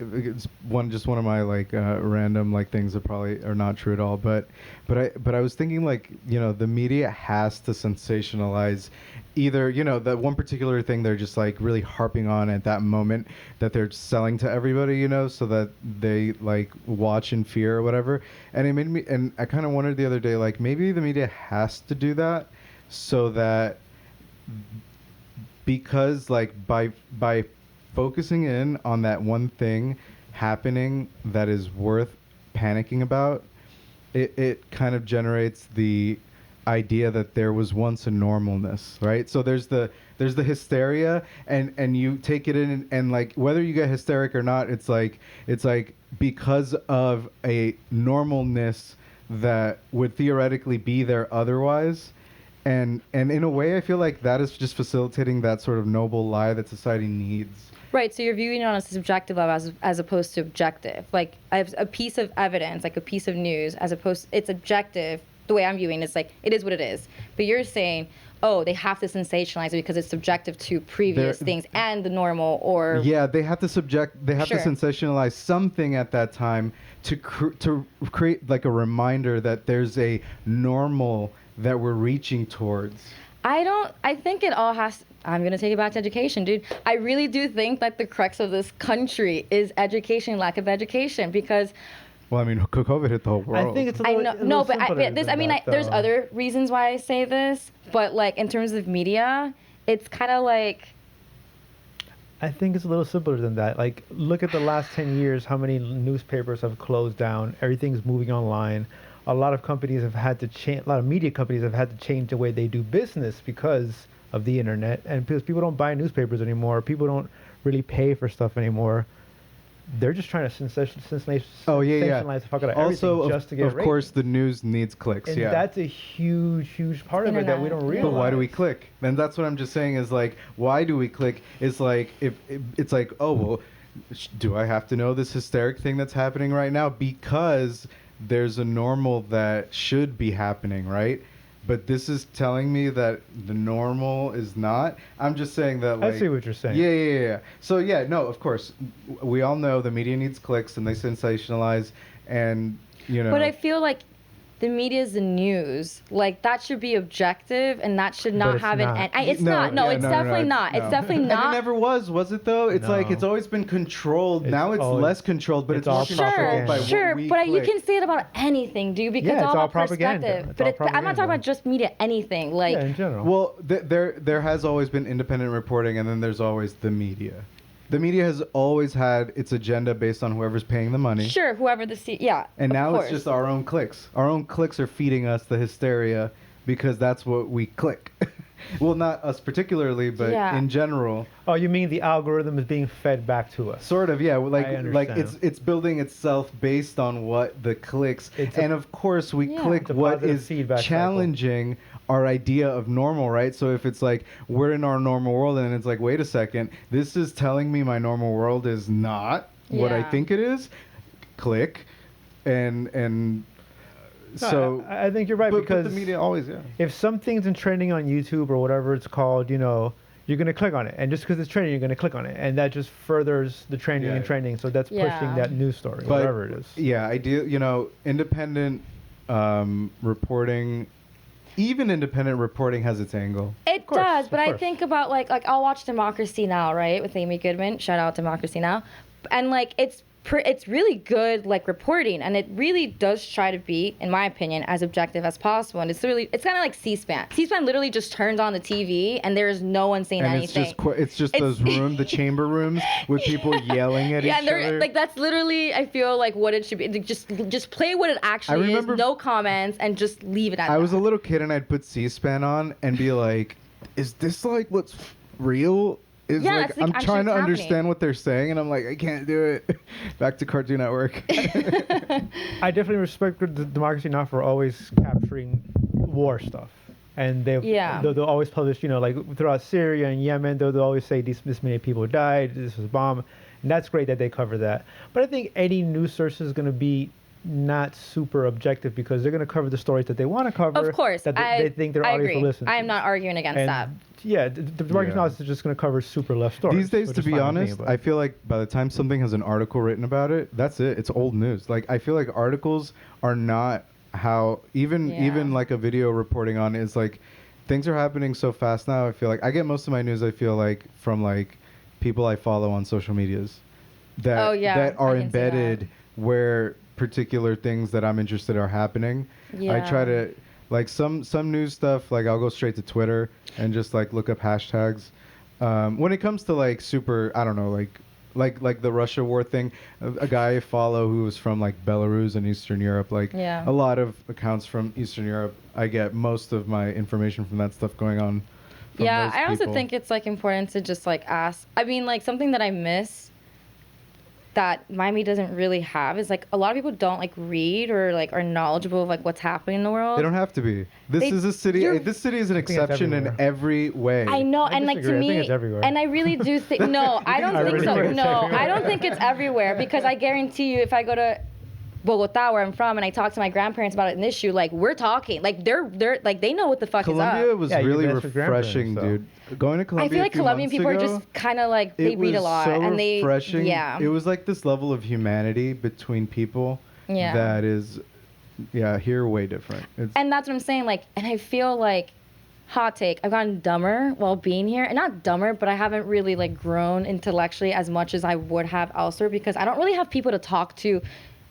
It's one of my like random like things that probably are not true at all. But I was thinking like, you know, the media has to sensationalize either, you know, that one particular thing they're just like really harping on at that moment that they're selling to everybody, you know, so that they like watch in fear or whatever. And it made me, and I kind of wondered the other day, like maybe the media has to do that so that, because like by focusing in on that one thing happening that is worth panicking about, it kind of generates the idea that there was once a normalness, right? So there's the hysteria, and you take it in, and like whether you get hysteric or not, it's like because of a normalness that would theoretically be there otherwise. And in a way, I feel like that is just facilitating that sort of noble lie that society needs. Right, so you're viewing it on a subjective level as opposed to objective. Like a piece of evidence, like a piece of news, as opposed it's objective. The way I'm viewing it's like it is what it is. But you're saying, oh, they have to sensationalize it because it's subjective to previous things and the normal or Yeah, they have to sensationalize something at that time to create like a reminder that there's a normal that we're reaching towards. I think it all has. I'm going to take it back to education, dude. I really do think that the crux of this country is education, lack of education, because Well, I mean, COVID hit the whole world. I think it's a I little, know, a little no, but simpler this, than I mean, that, there's though. other reasons why I say this, but like in terms of media, it's kind of like, I think it's a little simpler than that. Like, look at the last 10 years, how many newspapers have closed down. Everything's moving online. A lot of companies have had to change, a lot of media companies have had to change the way they do business because of the internet. And because people don't buy newspapers anymore, people don't really pay for stuff anymore. They're just trying to sensationalize the fuck out of also, everything just to get of course, the news needs clicks. And yeah. that's a huge part of it that we don't Internet, yeah. realize. But why do we click? And that's what I'm just saying is like, why do we click? It's like, if it's like, oh, well, do I have to know this hysteric thing that's happening right now? Because there's a normal that should be happening, right? But this is telling me that the normal is not. I'm just saying that, like... I see what you're saying. Yeah. So, yeah, no, of course. We all know the media needs clicks and they sensationalize and, you know... but I feel like the media is the news. Like that should be objective, and that should But not it's have not. an. It's not. No, it's definitely not. It's definitely And not. it never was it though? It's like No. it's always been controlled. Now it's always- less controlled, but it's it's more all controlled propaganda. by what Sure, we but you click. can say it about anything, dude, because Yeah, it's it's all all about propaganda. perspective. It's But all I'm not talking propaganda. about just media, anything. Like, Yeah, in general. Well, there has always been independent reporting, and then there's always the media. The media has always had its agenda based on whoever's paying the money. sure, whoever yeah. And of now course. it's just our own clicks. Our own clicks are feeding us the hysteria because that's what we click. Well, not us particularly, but Yeah. in general. Oh, you mean the algorithm is being fed back to us? Sort of, yeah. Like understand. it's building itself based on what the clicks, It's and of course we Yeah. click It's a what positive is feedback cycle. challenging our idea of normal, right? So if it's like we're in our normal world, and it's like, wait a second, this is telling me my normal world is not what I Yeah. think it is. Click, and No, so. I think you're right, but because the media always, yeah. if something's in trending on YouTube or whatever it's called, you know, you're gonna click on it, and just because it's trending, you're gonna click on it, and that just furthers the trending Yeah. and trending. So that's pushing Yeah. that news story, But, whatever it is. Yeah, I do. You know, independent reporting, even independent reporting has its angle. It course, does, of but I course. think about like I'll watch Democracy Now, right, with Amy Goodman. Shout out Democracy Now, and like it's really good like reporting, and it really does try to be, in my opinion, as objective as possible. And it's kind of like C-SPAN. C-SPAN literally just turns on the TV, and there is no one saying And anything. it's just those the chamber rooms with people yelling at Yeah, each and they're other. like that's literally I feel like what it should be. Like, just play what it actually remember- is, no comments, and just leave it at I that. was a little kid and I'd put C-SPAN on and be like, "Is this like what's real?" Is Yeah, like that's, like, I'm I'm trying sure to it's understand happening. what they're saying, and I'm like, I can't do it. Back to Cartoon Network. I definitely respect the Democracy Now! For always capturing war stuff. And Yeah. they'll always publish, like throughout Syria and Yemen, they'll always say this many people died, this was a bomb. And that's great that they cover that. But I think any news source is going to be not super objective because they're going to cover the stories that they want to cover. Of course, that they think their I audience agree. will listen to. I am not arguing against And that. yeah, the Democracy Now! Is just going to cover super left stories. These days, which to is be fine with me, honest, but- I feel like by the time something has an article written about it, that's it. It's old news. Like I feel like articles are not how even like a video reporting on is like things are happening so fast now. I feel like I get most of my news. I feel like from like people I follow on social medias that Oh, yeah, that are I can see that. embedded where particular things that I'm interested are happening. I try Yeah. to like some news stuff. Like I'll go straight to Twitter and just like look up hashtags. When it comes to like super, I don't know, like the Russia war thing, a guy I follow who was from like Belarus and Eastern Europe, like Yeah. a lot of accounts from Eastern Europe. I get most of my information from that stuff going on. From Yeah, those I also people. think it's like important to just like ask. I mean, like something that I miss that Miami doesn't really have is like a lot of people don't like read or like are knowledgeable of like what's happening in the world. They don't have to be. This They- is a city. you're- This city is an think it's exception in everywhere. every way. I know, I and like to disagree. I think me, it's everywhere. and I really do think no, I don't I think really so. think it's No, everywhere. I don't think it's everywhere because I guarantee you, if I go to Bogota, where I'm from, and I talk to my grandparents about an issue, like we're talking, like they're like they know what the fuck Colombia is up. was Yeah, you're really best with grandparents, refreshing, so. dude. Going to Colombia. I feel like a few Colombian months people are ago, just kind of like they it read a was lot so and they refreshing. yeah. It was like this level of humanity between people Yeah. that is, here way different. It's, And that's what I'm saying. Like, and I feel like, hot take, I've gotten dumber while being here, and not dumber, but I haven't really like grown intellectually as much as I would have elsewhere because I don't really have people to talk to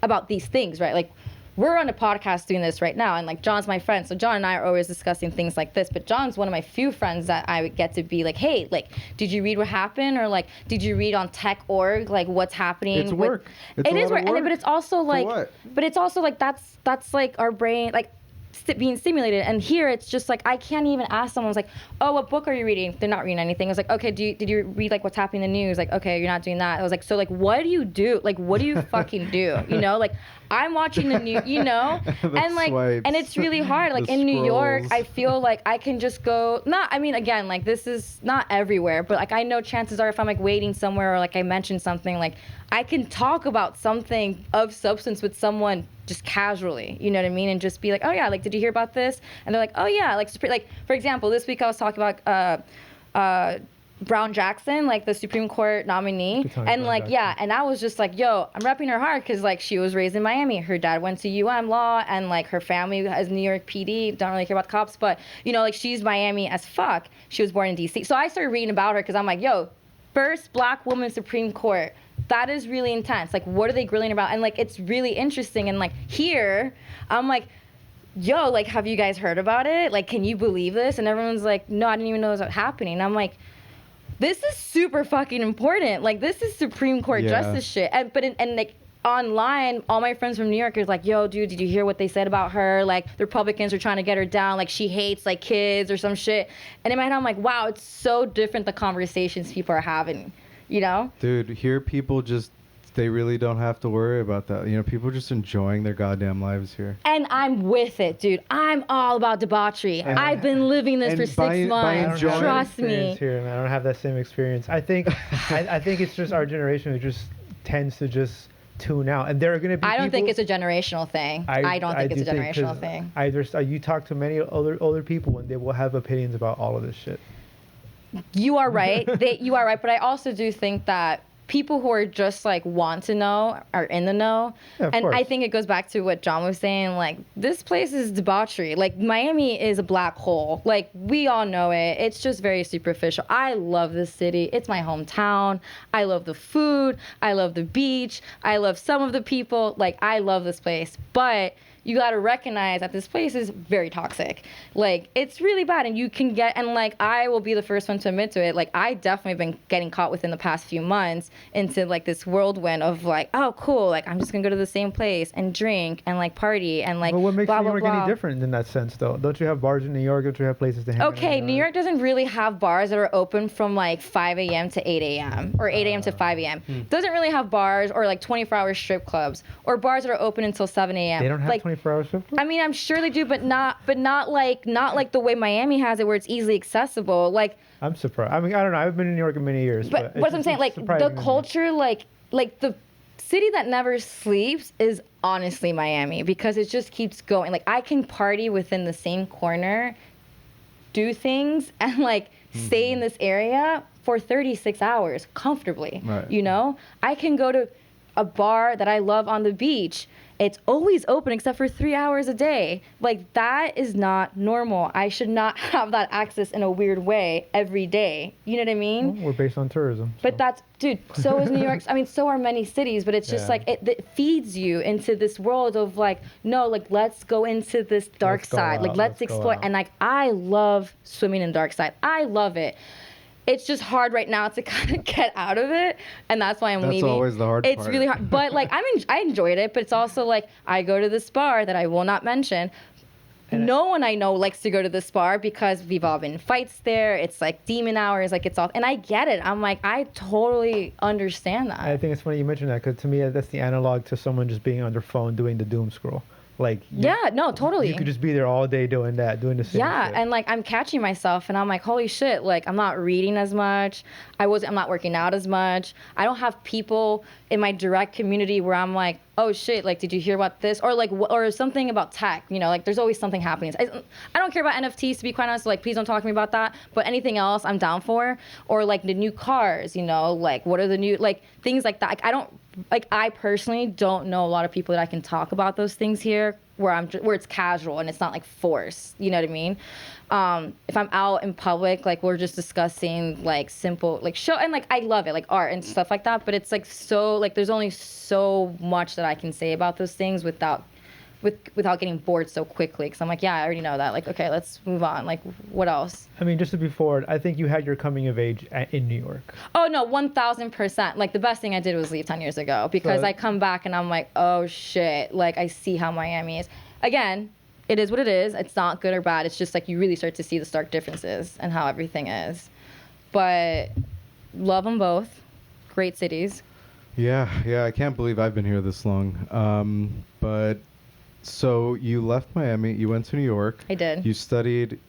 about these things, right? Like, we're on a podcast doing this right now, and like John's my friend, so John and I are always discussing things like this. But John's one of my few friends that I get to be like, hey, like, did you read what happened, or like, did you read on tech.org like what's happening? It's with- work. It's It a is lot of work, work. but it's also like, what? but it's also like that's like our brain like. Being stimulated, and here it's just like I can't even ask someone. I was like, "Oh, what book are you reading?" They're not reading anything. I was like, "Okay, did you read like what's happening in the news?" Like, "Okay, you're not doing that." I was like, "So like, what do you do? Like, what do you fucking do? You know, like I'm watching the news, you know, The and like, swipes, and it's really hard. Like the in New York, scrolls. I feel like I can just go. Not, I mean, again, like this is not everywhere, but like I know chances are if I'm like waiting somewhere or like I mention something, like I can talk about something of substance with someone just casually, you know what I mean? And just be like, oh yeah, like, did you hear about this? And they're like, oh yeah, like, for example, this week I was talking about Brown Jackson, like the Supreme Court nominee. Good time, And Brown like, Jackson. yeah, and I was just like, yo, I'm repping her hard because like she was raised in Miami. Her dad went to UM law and like her family has New York PD. Don't really care about cops, but you know, like she's Miami as fuck. She was born in DC. So I started reading about her because I'm like, yo, first black woman Supreme Court. That is really intense. Like, what are they grilling about? And like, it's really interesting. And like here, I'm like, yo, like, have you guys heard about it? Like, can you believe this? And everyone's like, no, I didn't even know this was happening. And I'm like, this is super fucking important. Like, this is Supreme Court Yeah. justice shit. And like online, all my friends from New York is like, yo, dude, did you hear what they said about her? Like, the Republicans are trying to get her down. Like, she hates like kids or some shit. And in my head, I'm like, wow, it's so different the conversations people are having. You know? dude, here people just they really don't have to worry about that. You know, people are just enjoying their goddamn lives here. And I'm with it, dude. I'm all about debauchery. And- I've been living this and for 6 by months. I don't have that Trust me. experience here, man. I don't have that same experience. I think I think it's just our generation who just tends to just tune out, and there are going to be. I don't think people- it's a generational thing. I don't think it's a do generational 'cause thing. You talk to many older people, and they will have opinions about all of this shit. You are right. You are right. But I also do think that people who are just like want to know are in the know. Yeah, of And I course. think it goes back to what John was saying. Like, this place is debauchery. Like, Miami is a black hole. Like, we all know it. It's just very superficial. I love this city. It's my hometown. I love the food. I love the beach. I love some of the people. Like, I love this place. But you got to recognize that this place is very toxic. Like, it's really bad, and you can get, and like, I will be the first one to admit to it. Like, I definitely been getting caught within the past few months into like this whirlwind of like, oh, cool, like I'm just gonna go to the same place and drink and like party and like. But what makes blah, New blah, York blah. any different in that sense, though? Don't you have bars in New York? Don't you have places to hang out? Okay, in New York doesn't really have bars that are open from like 5 a.m. to 8 a.m. or 8 a.m. to 5 a.m. Doesn't really have bars or like 24-hour strip clubs or bars that are open until 7 a.m. They don't have like, 24-hour strip clubs? I mean, I'm sure they do, but not like the way Miami has it, where it's easily accessible. Like, I'm surprised. I mean, I don't know. I've been in New York in many years. but it's what I'm just- saying, it's like the surprising to me. culture, like the city that never sleeps is honestly Miami, because it just keeps going. Like, I can party within the same corner, do things, and like stay in this area for 36 hours comfortably. Right. You know, I can go to a bar that I love on the beach. It's always open except for 3 hours a day. Like, that is not normal. I should not have that access in a weird way every day. You know what I mean? Well, we're based on tourism. But so. that's, dude, so is New York. I mean, so are many cities, but it's just Yeah. like, it feeds you into this world of like, no, like, let's go into this dark Let's go side. Like, out, let's let's go explore. out. And like, I love swimming in the dark side. I love it. It's just hard right now to kind of get out of it, and that's why I'm That's leaving. always the hard It's part. really hard, but like, I enjoyed it, but it's also like, I go to this bar that I will not mention. No one I know likes to go to this bar because we've all been in fights there. It's like demon hours, like it's all, and I get it. I'm like, I totally understand that. I think it's funny you mentioned that, because to me, that's the analog to someone just being on their phone doing the doom scroll. Like, Yeah, no, totally. You could just be there all day doing that, doing the same Yeah, shit. and like, I'm catching myself, and I'm like, holy shit! Like, I'm not reading as much. I'm not working out as much. I don't have people in my direct community where I'm like, oh shit! Like, did you hear about this? Or like, or something about tech. You know, like, there's always something happening. I don't care about NFTs, to be quite honest. Like, please don't talk to me about that. But anything else, I'm down for. Or like the new cars. You know, like, what are the new, like, things like that. Like, I personally don't know a lot of people that I can talk about those things here, where it's casual and it's not like forced. You know what I mean? If I'm out in public, like, we're just discussing like simple like show, and like, I love it, like art and stuff like that. But it's like, so like, there's only so much that I can say about those things without getting bored so quickly, because I'm like, yeah, I already know that. Like, okay, let's move on. Like, what else? I mean, just to be forward, I think you had your coming of age in New York. Oh no, 1000%. Like, the best thing I did was leave 10 years ago, because So- I come back and I'm like, oh shit, like, I see how Miami is. Again, it is what it is. It's not good or bad. It's just like, you really start to see the stark differences and how everything is. But love them both. Great cities. Yeah, I can't believe I've been here this long. But so you left Miami, you went to New York. I did. You studied.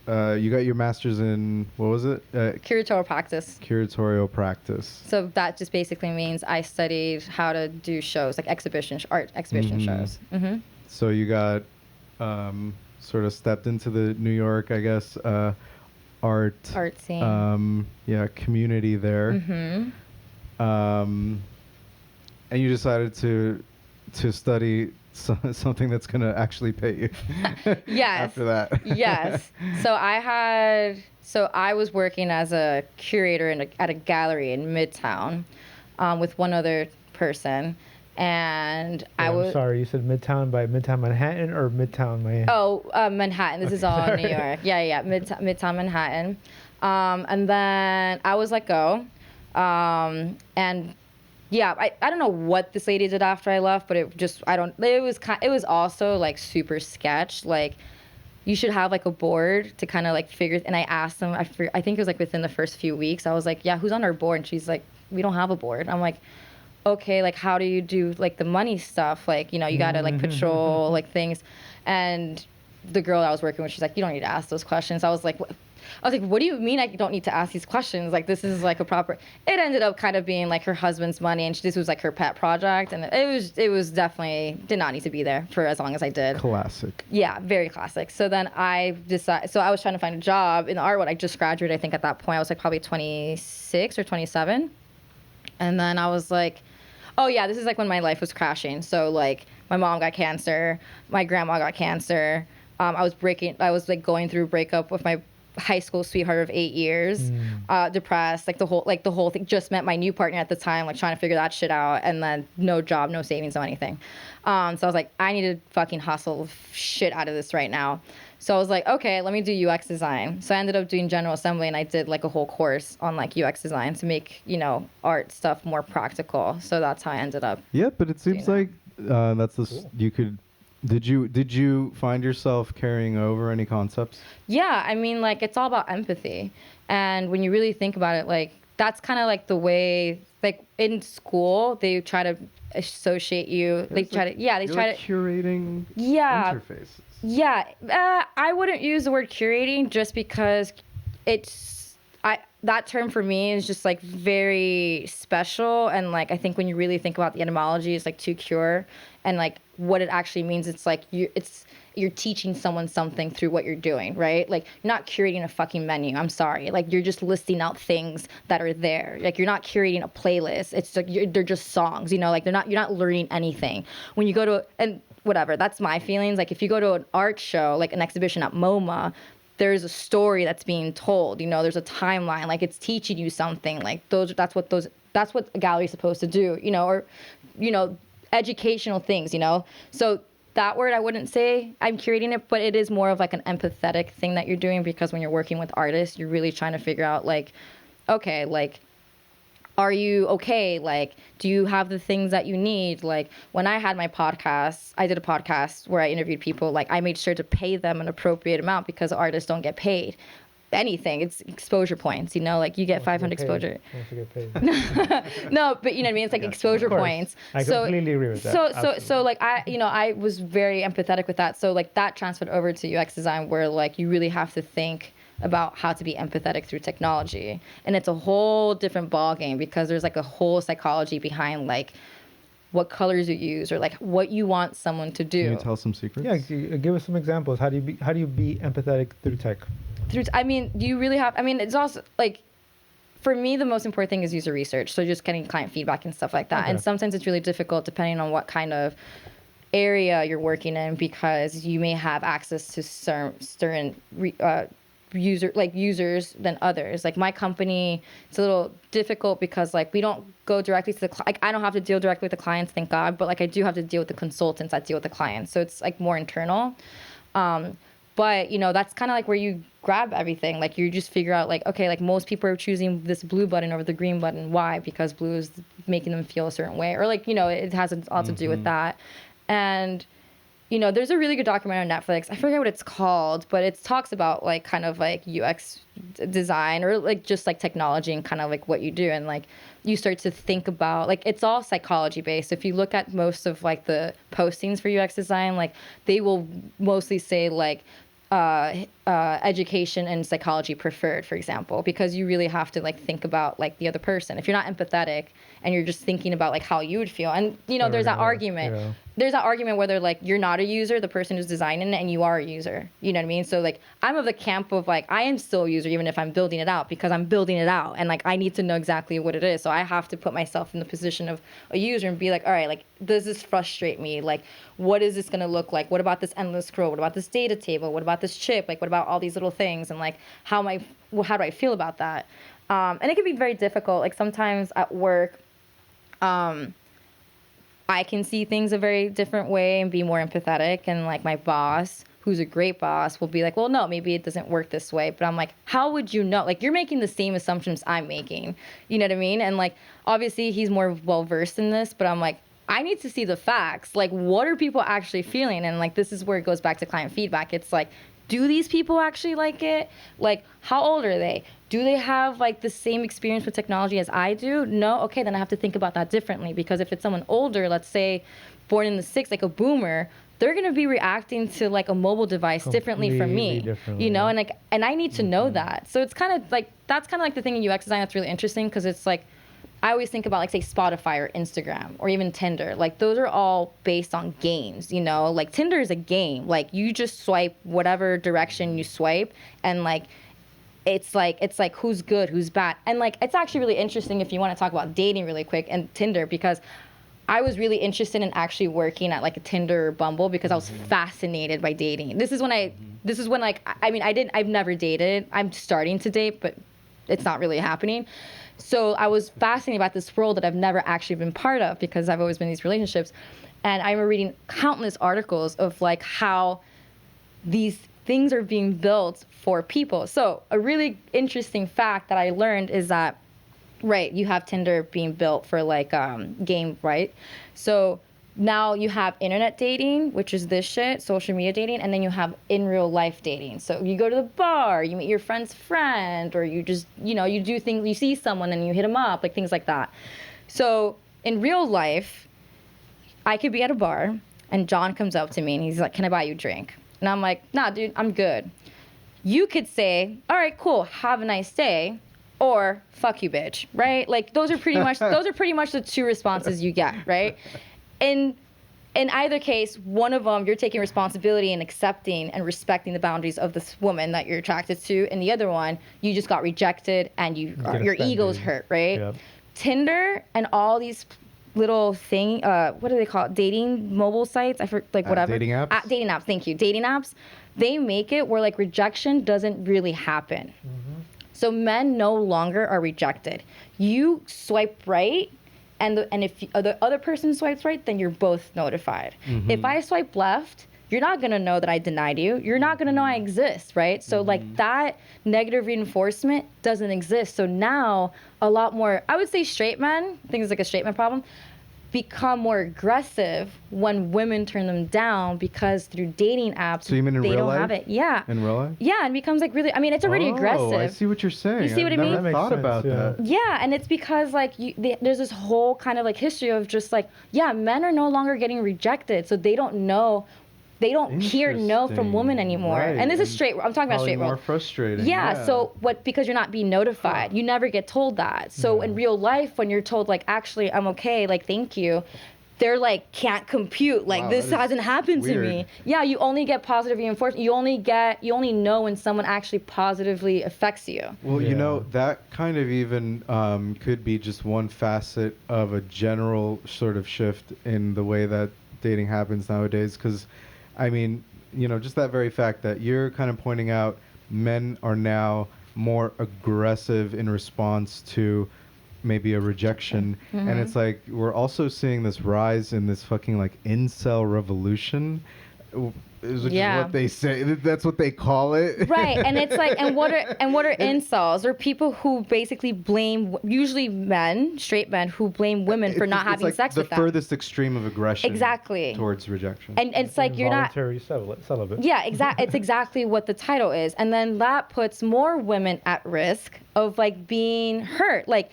You got your master's in, what was it? Curatorial practice. Curatorial practice. So that just basically means I studied how to do shows, like art exhibition Mhm. shows. Mm-hmm. So you got sort of stepped into the New York, I guess, art scene. Community there. Mm-hmm. And you decided to study something that's going to actually pay you. Yes. After that. Yes. So I was working as a curator at a gallery in Midtown, with one other person, and I'm sorry, you said Midtown by Midtown Manhattan or Midtown Miami? Oh, Manhattan. This is all in New York. Yeah. Midtown Manhattan. And then I was let go. And yeah, I don't know what this lady did after I left, but it was also like super sketch. Like, you should have like a board to kind of like figure, and I asked them, I think it was like within the first few weeks, I was like, yeah, who's on our board? And she's like, we don't have a board. I'm like, okay, like, how do you do like the money stuff? Like, you know, you gotta like patrol like things. And the girl I was working with, she's like, you don't need to ask those questions. I was like, what do you mean I don't need to ask these questions? Like, this is like a proper. It ended up kind of being like her husband's money, and this was like her pet project, and it was definitely did not need to be there for as long as I did. Classic. Yeah, very classic. So then I decided. So I was trying to find a job in the art world. I just graduated. I think at that point I was like probably 26 or 27, and then I was like, oh yeah, this is like when my life was crashing. So like, my mom got cancer, my grandma got cancer. I was like going through a breakup with my high school sweetheart of 8 years, depressed, like the whole thing. Just met my new partner at the time, like trying to figure that shit out, and then no job, no savings, no anything. So I was like, I need to fucking hustle shit out of this right now. So I was like, okay, let me do UX design. So I ended up doing General Assembly, and I did like a whole course on like UX design to make, you know, art stuff more practical. So that's how I ended up. Yeah, but it seems like that's this. Cool. You could. Did you find yourself carrying over any concepts? Yeah, I mean, like, it's all about empathy. And when you really think about it, like, that's kind of like the way, like, in school, they try to associate you. They try to, yeah, they try to. Curating interfaces. Yeah, I wouldn't use the word curating just because that term for me is just like very special, and like I think when you really think about the etymology, it's like to cure, and like what it actually means, it's like you're teaching someone something through what you're doing, right? Like you're not curating a fucking menu. I'm sorry, like you're just listing out things that are there. Like you're not curating a playlist. It's like they're just songs, you know. Like you're not learning anything when you go to and whatever. That's my feelings. Like if you go to an art show, like an exhibition at MoMA, there's a story that's being told, you know, there's a timeline, like it's teaching you something, like that's what a gallery's supposed to do, you know, or, you know, educational things, you know. So that word, I wouldn't say I'm curating it, but it is more of like an empathetic thing that you're doing, because when you're working with artists, you're really trying to figure out like, okay, like, are you okay? Like, do you have the things that you need? Like, when I had my podcast, I did a podcast where I interviewed people. Like, I made sure to pay them an appropriate amount, because artists don't get paid anything. It's exposure points, you know? Like, you get 500 exposure. Once you get paid. No, but you know what I mean? It's like exposure points. I completely agree with that. So like, I was very empathetic with that. So, like, that transferred over to UX design, where, like, you really have to think about how to be empathetic through technology, and it's a whole different ballgame, because there's like a whole psychology behind like what colors you use, or like what you want someone to do. Can you tell some secrets? Yeah, give us some examples. How do you be empathetic through tech? I mean, do you really have? I mean, it's also like, for me, the most important thing is user research. So just getting client feedback and stuff like that. Okay. And sometimes it's really difficult depending on what kind of area you're working in, because you may have access to certain users than others. Like my company, it's a little difficult because like we don't go directly to the like I don't have to deal directly with the clients, thank God, but like I do have to deal with the consultants that deal with the clients. So it's like more internal. But you know, that's kind of like where you grab everything. Like you just figure out like, okay, like most people are choosing this blue button over the green button. Why? Because blue is making them feel a certain way, or like, you know, it has a lot to do with that. And you know, there's a really good documentary on Netflix. I forget what it's called, but it talks about like kind of like UX design, or like just like technology and kind of like what you do. And like you start to think about like, it's all psychology based. If you look at most of like the postings for UX design, like they will mostly say like education and psychology preferred, for example, because you really have to like think about like the other person. If you're not empathetic and you're just thinking about like how you would feel, and you know, there's that argument. Yeah. There's that argument whether like you're not a user, the person who's designing it, and you are a user. You know what I mean? So like I'm of the camp of like I am still a user even if I'm building it out, because I'm building it out and like I need to know exactly what it is. So I have to put myself in the position of a user and be like, all right, like does this frustrate me? Like what is this gonna look like? What about this endless scroll? What about this data table? What about this chip? Like what about all these little things? And like how do I feel about that? And it can be very difficult. Like sometimes at work, I can see things a very different way and be more empathetic. And like my boss, who's a great boss, will be like, well, no, maybe it doesn't work this way. But I'm like, how would you know? Like you're making the same assumptions I'm making. You know what I mean? And like, obviously he's more well-versed in this, but I'm like, I need to see the facts. Like what are people actually feeling? And like, this is where it goes back to client feedback. It's like, do these people actually like it? Like, how old are they? Do they have like the same experience with technology as I do? No? Okay, then I have to think about that differently, because if it's someone older, let's say born in the 60s, like a boomer, they're going to be reacting to like a mobile device differently from me, you know? And like, and I need to know that. So it's kind of like, that's kind of like the thing in UX design that's really interesting, because it's like, I always think about like say Spotify or Instagram or even Tinder. Like those are all based on games, you know? Like Tinder is a game. Like you just swipe whatever direction you swipe, and like it's like who's good, who's bad. And like it's actually really interesting if you want to talk about dating really quick and Tinder, because I was really interested in actually working at like a Tinder or Bumble because I was fascinated by dating. This is when like, I mean, I've never dated. I'm starting to date, but it's not really happening. So I was fascinated about this world that I've never actually been part of because I've always been in these relationships. And I remember reading countless articles of like how these things are being built for people. So a really interesting fact that I learned is that, right, you have Tinder being built for like game, right? So now you have internet dating, which is this shit, social media dating, and then you have in real life dating. So you go to the bar, you meet your friend's friend, or you just, you do things, you see someone and you hit them up, like things like that. So in real life, I could be at a bar and John comes up to me and he's like, "Can I buy you a drink?" And I'm like, "Nah, dude, I'm good." You could say, "All right, cool, have a nice day," or "Fuck you, bitch," right? Like those are pretty much the two responses you get, right? In either case, one of them you're taking responsibility and accepting and respecting the boundaries of this woman that you're attracted to, and the other one you just got rejected and your ego's hurt, right? Yep. Tinder and all these little what do they call it? Dating mobile sites? Whatever. Dating apps? Dating apps, thank you. Dating apps, they make it where like rejection doesn't really happen. Mm-hmm. So men no longer are rejected. You swipe right, and if the other person swipes right, then you're both notified. Mm-hmm. If I swipe left, you're not gonna know that I denied you. You're not gonna know I exist, right? So like that negative reinforcement doesn't exist. So now a lot more, I would say straight men, I think it's like a straight man problem, become more aggressive when women turn them down because through dating apps, so you mean in they real don't life? have it. Yeah. In real life? Yeah, and becomes like really, I mean, it's already aggressive. Oh, I see what you're saying. You see what I mean? I've never thought about that. Yeah, and it's because like there's this whole kind of like history of just like, yeah, men are no longer getting rejected, so they don't know. They don't hear no from women anymore. Right. And this is straight, I'm talking about straight world. More frustrating. Yeah, so because you're not being notified. You never get told that. So in real life, when you're told like, actually, I'm okay, like, thank you, they're like, can't compute. Like, this hasn't happened to me. Yeah, you only get positive reinforcement. You only know when someone actually positively affects you. Well, that kind of even could be just one facet of a general sort of shift in the way that dating happens nowadays. Because I mean, just that very fact that you're kind of pointing out men are now more aggressive in response to maybe a rejection. Mm-hmm. And it's like we're also seeing this rise in this fucking like incel revolution. Which is what they say. That's what they call it. Right. And it's like, and what are incels? They're people who basically blame, usually men, straight men, who blame women for not having sex with them. The furthest extreme of aggression. Exactly. Towards rejection. And it's like you're not... Involuntary celibate. Yeah, it's exactly what the title is. And then that puts more women at risk of like being hurt. Like,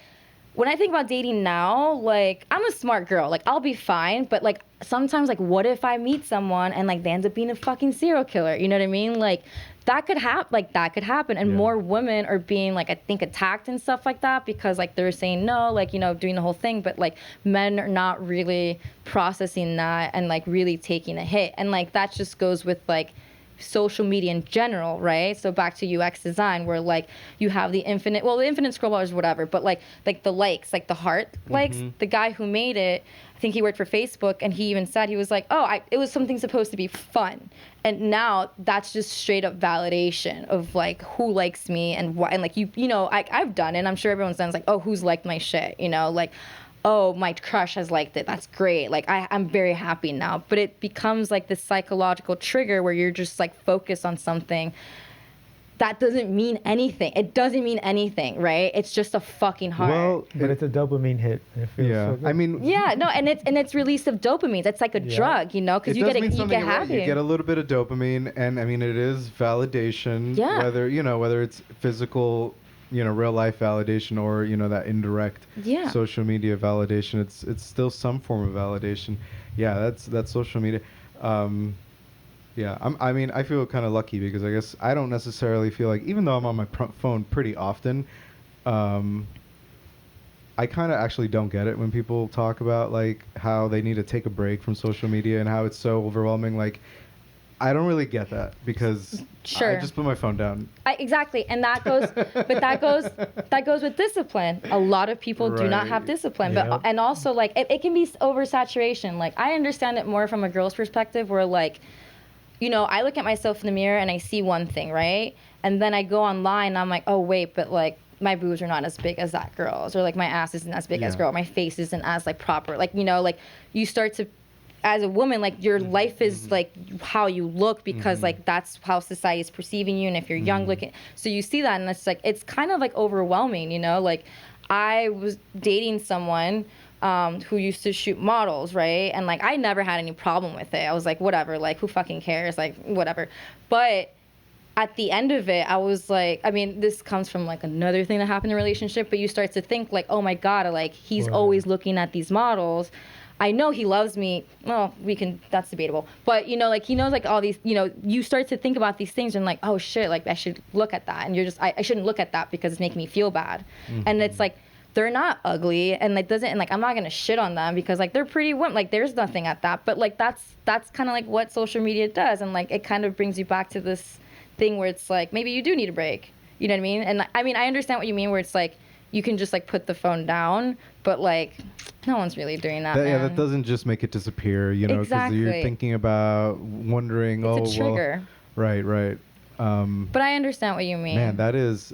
when I think about dating now, like, I'm a smart girl. Like, I'll be fine. But, like, sometimes, like, what if I meet someone and, like, they end up being a fucking serial killer? You know what I mean? Like, that could happen. And more women are being, like, I think attacked and stuff like that because, like, they're saying no, like, doing the whole thing. But, like, men are not really processing that and, like, really taking a hit. And, like, that just goes with, like, social media in general, right? So back to UX design, where like you have the infinite scroll bars, whatever, but like the likes, like the heart likes. The guy who made it, I think he worked for Facebook, and he even said, he was like, it was something supposed to be fun, and now that's just straight up validation of like who likes me and what, and like I've done it, and I'm sure everyone's done. It's like, oh, who's liked my shit, like, oh, my crush has liked it. That's great. Like, I'm very happy now. But it becomes like this psychological trigger where you're just like focused on something that doesn't mean anything. It doesn't mean anything, right? It's just a fucking heart. Well, but it's a dopamine hit. It feels so good. I mean, and it's release of dopamine. It's like a drug, because you get happy. You get a little bit of dopamine, and I mean, it is validation. Yeah. Whether it's physical, real life validation or that indirect social media validation, it's still some form of validation. That's social media. I mean, I feel kind of lucky because I guess I don't necessarily feel like, even though I'm on my phone pretty often, I kind of actually don't get it when people talk about like how they need to take a break from social media and how it's so overwhelming. Like, I don't really get that because Sure. I just put my phone down. Exactly, and that goes, but that goes with discipline. A lot of people do not have Right. discipline, Yep. but and also like it can be oversaturation. Like I understand it more from a girl's perspective, where like, you know, I look at myself in the mirror and I see one thing, right, and then I go online and I'm like, oh wait, but like my boobs are not as big as that girl's, or like my ass isn't as big as Yeah. girl, my face isn't as like proper, like, you know, like you start to, as a woman, like your life is like how you look, because like that's how society is perceiving you, and if you're young looking, so you see that, and it's like it's kind of like overwhelming, you know. Like I was dating someone who used to shoot models, right, and like I never had any problem with it. I was like, whatever, like who fucking cares, like whatever. But at the end of it, I was like, I mean, this comes from like another thing that happened in a relationship, but you start to think like, oh my God, like he's Right. always looking at these models. I know he loves me. Well, that's debatable. But, you know, like he knows like all these, you know, you start to think about these things and like, oh shit, like I should look at that. And you're just, I shouldn't look at that because it's making me feel bad. And it's like, they're not ugly, and like doesn't, and like I'm not gonna shit on them because like they're pretty women, like there's nothing at that. But like that's kind of like what social media does, and like it kind of brings you back to this thing where it's like maybe you do need a break. You know what I mean? And I mean I understand what you mean, where it's like you can just like put the phone down, but like no one's really doing that. Yeah, Man. that doesn't just make it disappear, you know, because you're Exactly. thinking about wondering. It's a trigger. Well, right. But I understand what you mean. Man, that is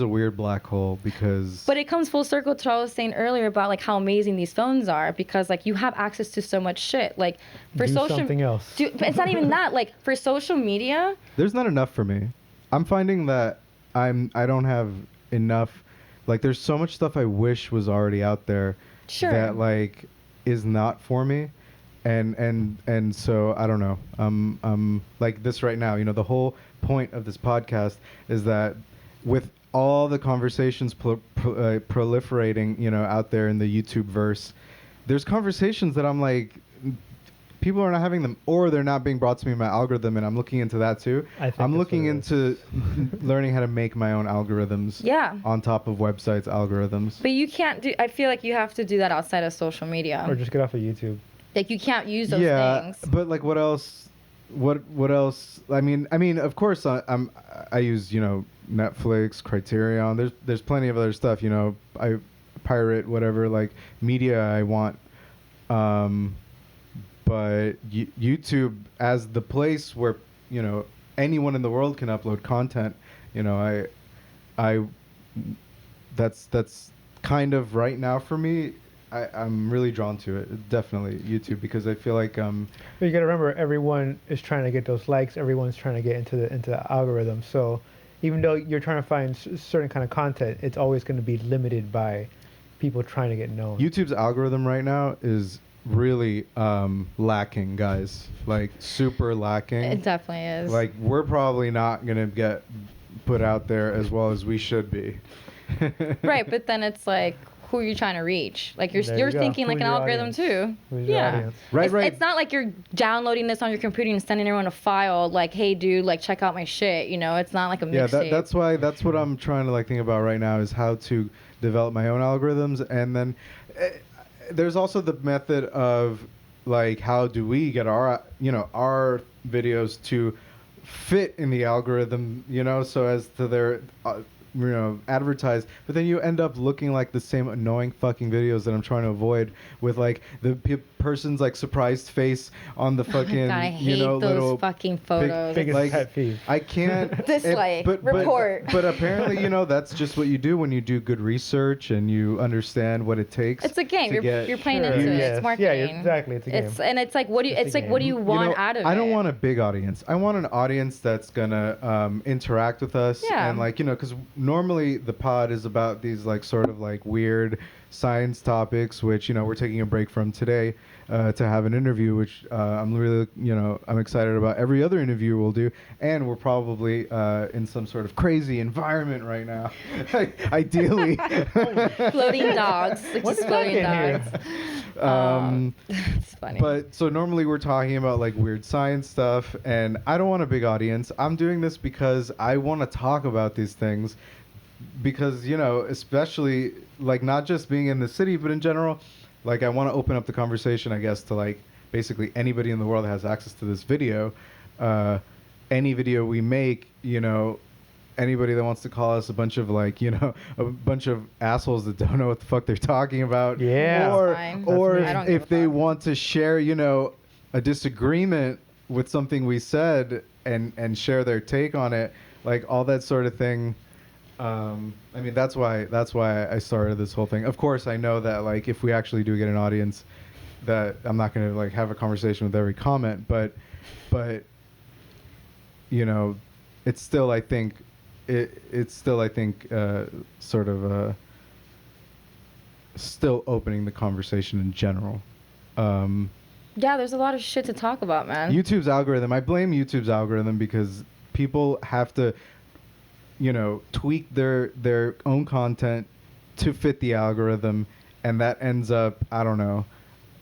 a weird black hole because. But it comes full circle to what I was saying earlier about like how amazing these phones are, because like you have access to so much shit. Like for Do social something else. But it's not even that. Like for social media, There's not enough for me. I'm finding that I don't have enough. Like there's so much stuff I wish was already out there Sure. that like is not for me. And so I don't know. Like this right now, you know, the whole point of this podcast is that with all the conversations proliferating, you know, out there in the YouTube verse, there's conversations that I'm like, people are not having them, or they're not being brought to me in my algorithm, and I'm looking into that too. I think I'm that's looking what it into learning how to make my own algorithms. Yeah. On top of websites algorithms. But you can't do. I feel like you have to do that outside of social media. Or just get off of YouTube. Like you can't use those Yeah, things. but like what else? What else? I mean, of course, I use, you know, Netflix, Criterion. There's plenty of other stuff. You know, I pirate whatever like media I want. But YouTube as the place where, you know, anyone in the world can upload content. You know, that's kind of right now for me. I'm really drawn to it. Definitely YouTube, because I feel like But you got to remember, everyone is trying to get those likes. Everyone's trying to get into the algorithm. So even though you're trying to find certain kind of content, it's always going to be limited by people trying to get known. YouTube's algorithm right now is really lacking, guys. Like super lacking. It definitely is. Like we're probably not gonna get put out there as well as we should be. Right, but then it's like, who are you trying to reach? Like you're There you go. thinking like Who's an your algorithm audience? too. Who's your Yeah. audience? Right, right. It's not like you're downloading this on your computer and sending everyone a file like, hey dude, like check out my shit. You know, it's not like a Yeah, mixtape. that's what I'm trying to like think about right now, is how to develop my own algorithms. And then there's also the method of like, how do we get our videos to fit in the algorithm, you know, so as to their advertise, but then you end up looking like the same annoying fucking videos that I'm trying to avoid, with like the person's like surprised face on the fucking God, I hate those little fucking photos. Biggest like, pet peeve. I can't Dislike, report. but apparently, you know, that's just what you do when you do good research and you understand what it takes. It's a game. to get- You're playing Sure. into it. Yes. It's marketing. Yeah, exactly. It's a game. It's like what do you? It's It's a like what do game. you want You know, out of it? I don't want a big audience. I want an audience that's gonna interact with us, Yeah. and like, you know, because normally the pod is about these like sort of like weird science topics, which, you know, we're taking a break from today to have an interview, which I'm really, you know, I'm excited about. Every other interview we'll do, and we're probably in some sort of crazy environment right now, ideally. Floating dogs. Like What just is floating that dogs. Um, It's funny. But so normally we're talking about like weird science stuff, and I don't want a big audience. I'm doing this because I want to talk about these things, because, you know, especially like not just being in the city, but in general, like I want to open up the conversation, I guess, to like basically anybody in the world that has access to this video, any video we make, anybody that wants to call us a bunch of like, a bunch of assholes that don't know what the fuck they're talking about. Yeah. Or, That's fine. or I don't give if a they fuck. want to share, a disagreement with something we said and share their take on it, like all that sort of thing. I mean, that's why I started this whole thing. Of course, I know that like if we actually do get an audience, that I'm not going to like have a conversation with every comment, but it's still I think sort of still opening the conversation in general. Yeah, there's a lot of shit to talk about, man. YouTube's algorithm. I blame YouTube's algorithm because people have to, tweak their own content to fit the algorithm, and that ends up, I don't know.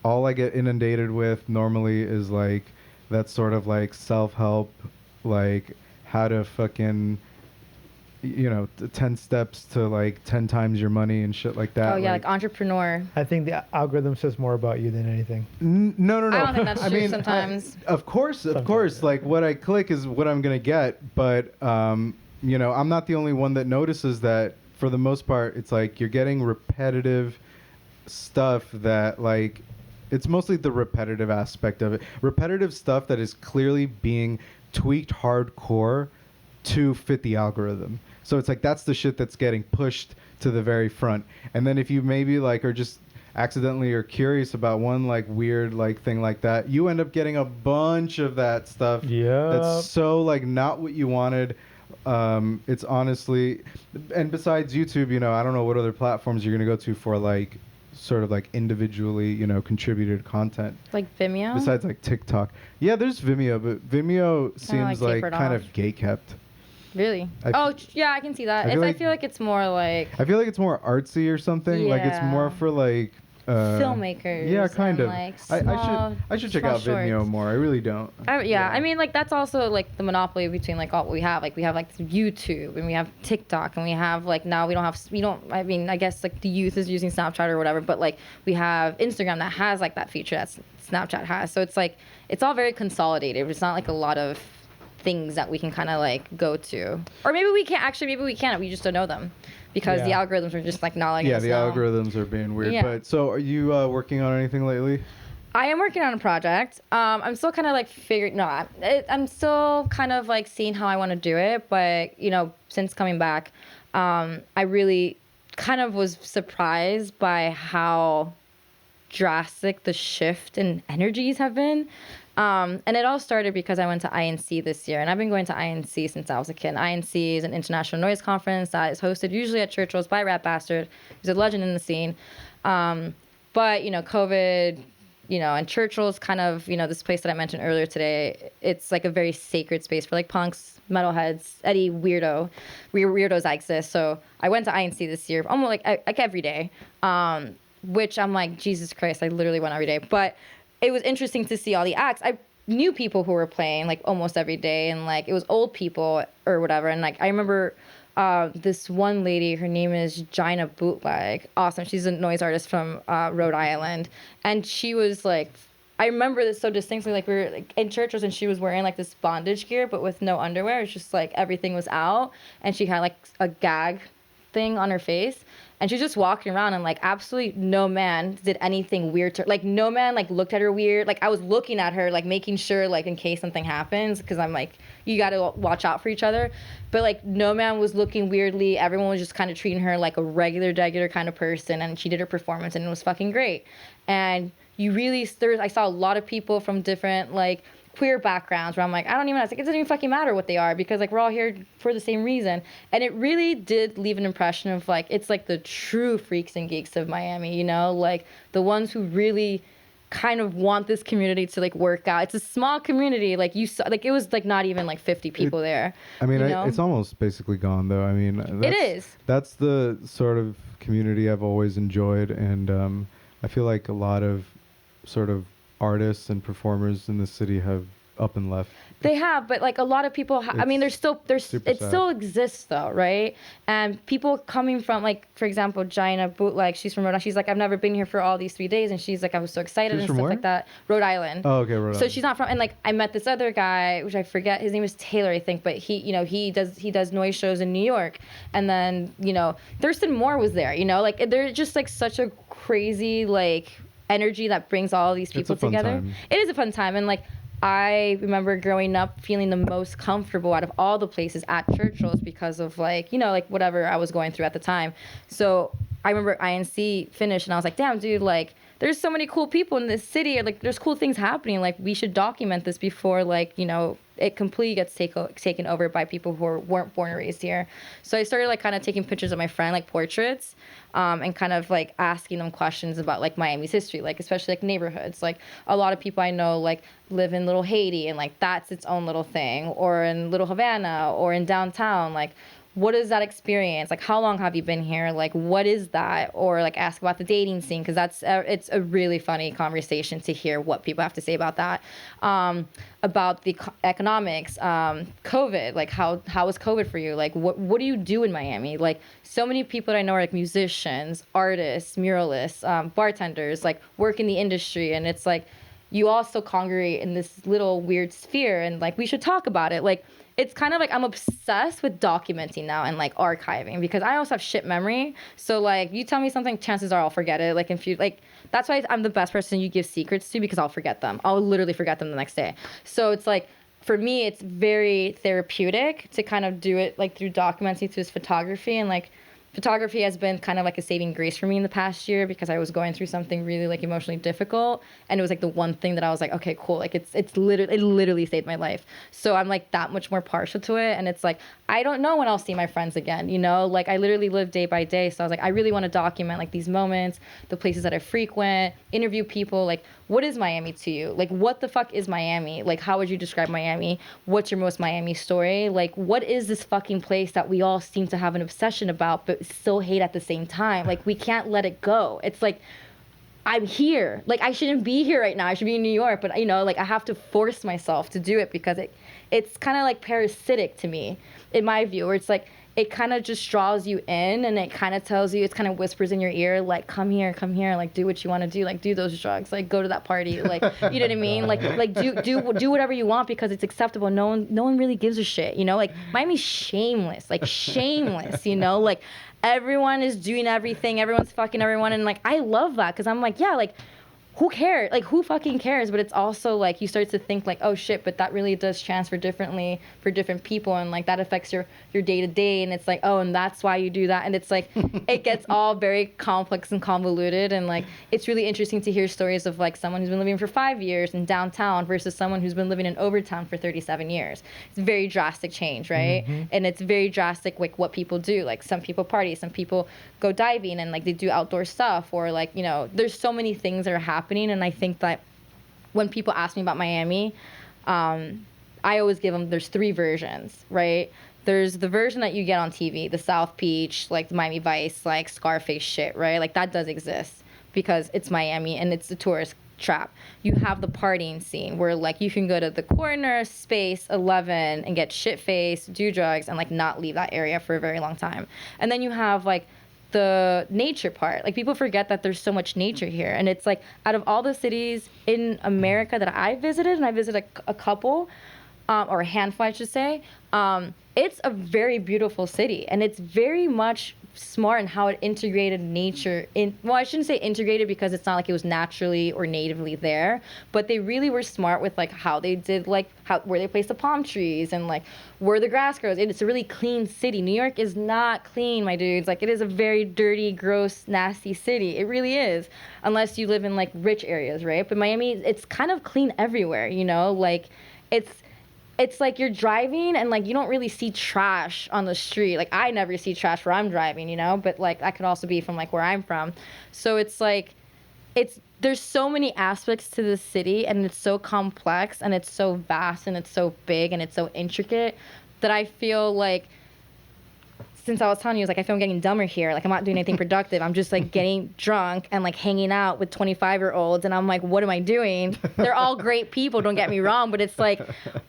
All I get inundated with normally is like that sort of like self-help, like how to fucking, 10 steps to like 10 times your money and shit like that. Oh yeah, like entrepreneur. I think the algorithm says more about you than anything. No. I don't think that's I true mean, sometimes. of course. Like what I click is what I'm gonna get, but I'm not the only one that notices that. For the most part, it's like you're getting repetitive stuff that like. It's mostly the repetitive aspect of it. Repetitive stuff that is clearly being tweaked hardcore to fit the algorithm. So it's like that's the shit that's getting pushed to the very front. And then if you maybe like are just accidentally or curious about one like weird like thing like that, you end up getting a bunch of that stuff. Yeah. That's so like not what you wanted. It's honestly, and besides YouTube, I don't know what other platforms you're gonna go to for like sort of like individually, contributed content. Like Vimeo? Besides like TikTok. Yeah, there's Vimeo, but Vimeo seems like tapered kind off. of gay kept. Really? Yeah, I can see that. I I feel like it's more like I feel like it's more artsy or something. Like it's more Yeah. for like filmmakers. Yeah, kind and, of. Like, I should check small out Vimeo shorts. more. I really don't. I mean, like that's also like the monopoly between like all we have. Like we have like YouTube and we have TikTok and we have like now we don't. I mean, I guess like the youth is using Snapchat or whatever, but like we have Instagram that has like that feature that Snapchat has. So it's like it's all very consolidated. It's not like a lot of things that we can kind of like go to, or maybe we can't. Actually, maybe we can. We just don't know them because the Yeah. algorithms are just like not letting Yeah, us the know. algorithms are being weird. Yeah. But so are you working on anything lately? I am working on a project. I'm still kind of like I'm still kind of like seeing how I want to do it. But, since coming back, I really kind of was surprised by how drastic the shift in energies have been. And it all started because I went to INC this year, and I've been going to INC since I was a kid. INC is an international noise conference that is hosted usually at Churchill's by Rat Bastard, who's a legend in the scene. But, COVID, and Churchill's kind of, this place that I mentioned earlier today, it's like a very sacred space for like punks, metalheads, any weirdos that exist. So I went to INC this year, almost like every day, which I'm like, Jesus Christ, I literally went every day. But it was interesting to see all the acts. I knew people who were playing like almost every day, and like it was old people or whatever. And like I remember this one lady, her name is Gina Bootleg. Awesome. She's a noise artist from Rhode Island. And she was like, I remember this so distinctly, like we were like in churches and she was wearing like this bondage gear, but with no underwear. It's just like everything was out. And she had like a gag thing on her face. And she's just walking around, and like absolutely no man did anything weird to her. Like no man like looked at her weird. Like I was looking at her, like making sure like in case something happens, because I'm like, you got to watch out for each other. But like no man was looking weirdly. Everyone was just kind of treating her like a regular kind of person, and she did her performance, and it was fucking great. And I saw a lot of people from different like queer backgrounds where I'm like, I don't even know. It's like, it doesn't even fucking matter what they are, because like we're all here for the same reason. And it really did leave an impression of like, it's like the true freaks and geeks of Miami, like the ones who really kind of want this community to like work out. It's a small community. Like you saw, like it was like not even like 50 people there. I mean, it's almost basically gone though. I mean, that's the sort of community I've always enjoyed. And I feel like a lot of sort of artists and performers in the city have up and left. They have, but like a lot of people, I mean, Super it sad. still exists though, right? And people coming from, like, for example, Gina Bootleg, she's from Rhode Island. She's like, I've never been here for all these 3 days, and she's like, I was so excited She's and from stuff where? like that. Rhode Island. Oh, okay, Rhode So Island. she's not from, and like I met this other guy, which I forget, his name is Taylor, I think, but he, you know, he does noise shows in New York, and then, you know, Thurston Moore was there, you know, like they're just like such a crazy like energy that brings all these people It's a fun together. time. It is a fun time, and like I remember growing up feeling the most comfortable out of all the places at Churchill's because of like, you know, like whatever I was going through at the time. So I remember INC finished and I was like, damn, dude, like there's so many cool people in this city. Like there's cool things happening. Like we should document this before like, you know, it completely gets taken over by people who weren't born or raised here. So I started like kind of taking pictures of my friend, like portraits, and kind of like asking them questions about like Miami's history, like especially like neighborhoods. Like a lot of people I know like live in Little Haiti and like that's its own little thing, or in Little Havana or in downtown. Like what is that experience? Like how long have you been here? Like what is that? Or like ask about the dating scene, because that's it's a really funny conversation to hear what people have to say about that. About the economics, COVID, like how was COVID for you? Like what do you do in Miami? Like so many people that I know are like musicians, artists, muralists, bartenders, like work in the industry, and it's like you all still congregate in this little weird sphere, and like we should talk about it. Like it's kind of like I'm obsessed with documenting now and like archiving, because I also have shit memory. So like you tell me something, chances are I'll forget it. Like if you like, that's why I'm the best person you give secrets to, because I'll forget them. I'll literally forget them the next day. So it's like, for me, it's very therapeutic to kind of do it like through documenting through this photography, and like photography has been kind of like a saving grace for me in the past year, because I was going through something really like emotionally difficult, and it was like the one thing that I was like, okay, cool, like it literally saved my life. So I'm like that much more partial to it, and it's like I don't know when I'll see my friends again, you know, like I literally live day by day. So I was like, I really want to document like these moments, the places that I frequent, interview people, like what is Miami to you? Like what the fuck is Miami? Like how would you describe Miami? What's your most Miami story? Like what is this fucking place that we all seem to have an obsession about but still hate at the same time? Like we can't let it go. It's like I'm here. Like I shouldn't be here right now. I should be in New York, but you know, like I have to force myself to do it, because it's kind of like parasitic to me, in my view, where it's like it kind of just draws you in, and it kind of tells you, it kind of whispers in your ear, like come here, like do what you want to do, like do those drugs, like go to that party, like you know what I mean, like do whatever you want, because it's acceptable. No one really gives a shit, you know. Like Miami's shameless, like shameless, you know, like everyone is doing everything, everyone's fucking everyone, and like I love that, because I'm like, yeah, like who cares? Like who fucking cares? But it's also like you start to think like, oh shit, but that really does transfer differently for different people, and like that affects your day to day, and it's like, oh, and that's why you do that, and it's like it gets all very complex and convoluted, and like it's really interesting to hear stories of like someone who's been living for 5 years in downtown versus someone who's been living in Overtown for 37 years. It's a very drastic change, right? Mm-hmm. And it's very drastic like what people do. Like some people party, some people go diving, and like they do outdoor stuff, or like, you know, there's so many things that are happening. And I think that when people ask me about Miami, I always give them, there's 3 versions, right? There's the version that you get on TV, the South Beach, like the Miami Vice, like Scarface shit, right? Like that does exist because it's Miami and it's a tourist trap. You have the partying scene where like you can go to the corner, Space, 11, and get shit-faced, do drugs, and like not leave that area for a very long time. And then you have like the nature part. Like people forget that there's so much nature here, and it's like out of all the cities in America that I visited, and I visited a couple, or a handful I should say, it's a very beautiful city, and it's very much smart in how it integrated nature in. Well, I shouldn't say integrated, because it's not like it was naturally or natively there, but they really were smart with like how they did, like where they placed the palm trees, and like where the grass grows. It's a really clean city. New York is not clean, my dudes. Like it is a very dirty, gross, nasty city. It really is, unless you live in like rich areas, right? But Miami, it's kind of clean everywhere, you know. Like it's like you're driving and like you don't really see trash on the street. Like I never see trash where I'm driving, you know, but like that could also be from like where I'm from. So it's like there's so many aspects to the city, and it's so complex, and it's so vast, and it's so big, and it's so intricate, that I feel like since I was telling you, I was like, I feel I'm getting dumber here. Like, I'm not doing anything productive. I'm just like getting drunk and like hanging out with 25-year-olds. And I'm like, what am I doing? They're all great people, don't get me wrong. But it's like,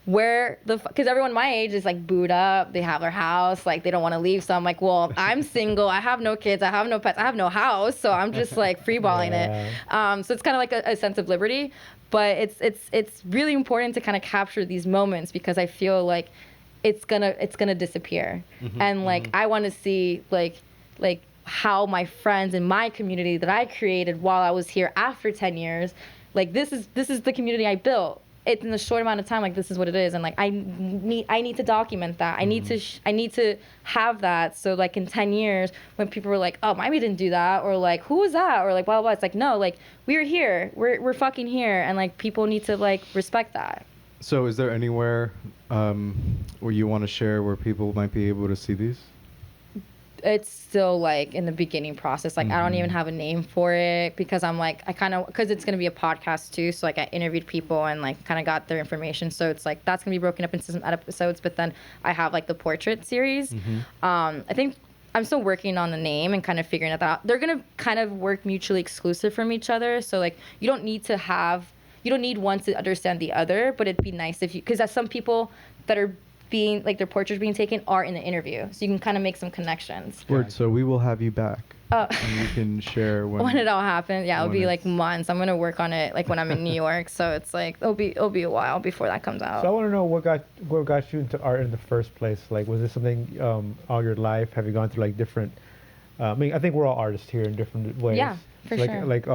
where the because everyone my age is like booed up. They have their house. Like, they don't want to leave. So I'm like, well, I'm single. I have no kids. I have no pets. I have no house. So I'm just like freeballing it. So it's kind of like a sense of liberty. But it's really important to kind of capture these moments because I feel like it's gonna disappear. And like I want to see like how my friends in my community that I created while I was here after 10 years, like this is the community I built. It's in a short amount of time, like this is what it is, and like I need to document that. I need to have that, so like in 10 years when people were like, oh, Miami didn't do that, or like who was that, or like blah blah blah, it's like no, like we're here, we're fucking here, and like people need to like respect that. So is there anywhere where you want to share where people might be able to see these? It's still like in the beginning process. Like I don't even have a name for it because I'm like because it's gonna be a podcast too. So like I interviewed people and like kind of got their information. So it's like that's gonna be broken up into some episodes. But then I have like the portrait series. I think I'm still working on the name and kind of figuring that out. They're gonna kind of work mutually exclusive from each other. So like you don't need one to understand the other, but it'd be nice if you, because as some people that are being, like their portraits being taken are in the interview. So you can kind of make some connections. Word, so we will have you back. Oh. And you can share when it all happens. Yeah, it'll be like months. I'm going to work on it like when I'm in New York. So it's like, it'll be a while before that comes out. So I want to know what got you into art in the first place. Like, was this something all your life? Have you gone through like different, I mean, I think we're all artists here in different ways. Yeah, for sure. Like,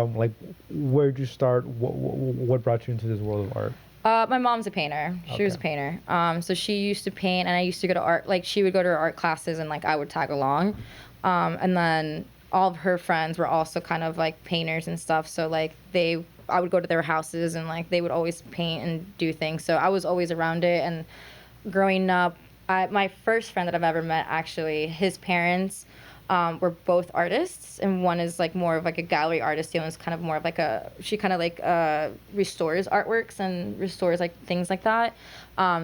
where'd you start? What brought you into this world of art? My mom's a painter. She was a painter. So she used to paint, and I used to go to art. Like she would go to her art classes, and like I would tag along. And then all of her friends were also kind of like painters and stuff. So like I would go to their houses, and like they would always paint and do things. So I was always around it. And growing up, my first friend that I've ever met, actually, his parents were both artists, and one is like more of like a gallery artist. The other is kind of more of like she kind of like restores artworks and restores like things like that.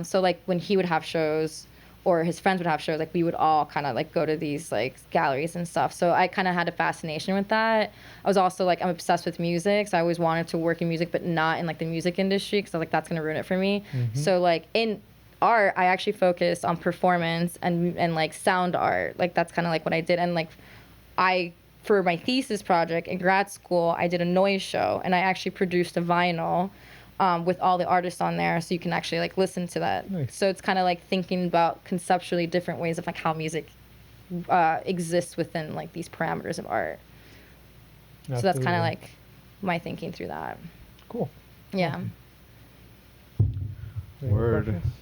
So like when he would have shows or his friends would have shows, like we would all kind of like go to these like galleries and stuff. So I kind of had a fascination with that. I was also like, I'm obsessed with music, so I always wanted to work in music, but not in like the music industry, because I was like, that's gonna ruin it for me. So like in art, I actually focused on performance and like sound art. Like that's kind of like what I did. And like for my thesis project in grad school, I did a noise show, and I actually produced a vinyl with all the artists on there, so you can actually like listen to that. Nice. So it's kind of like thinking about conceptually different ways of like how music exists within like these parameters of art. Absolutely. So that's kind of like my thinking through that. Cool. Yeah. Any more Word. questions?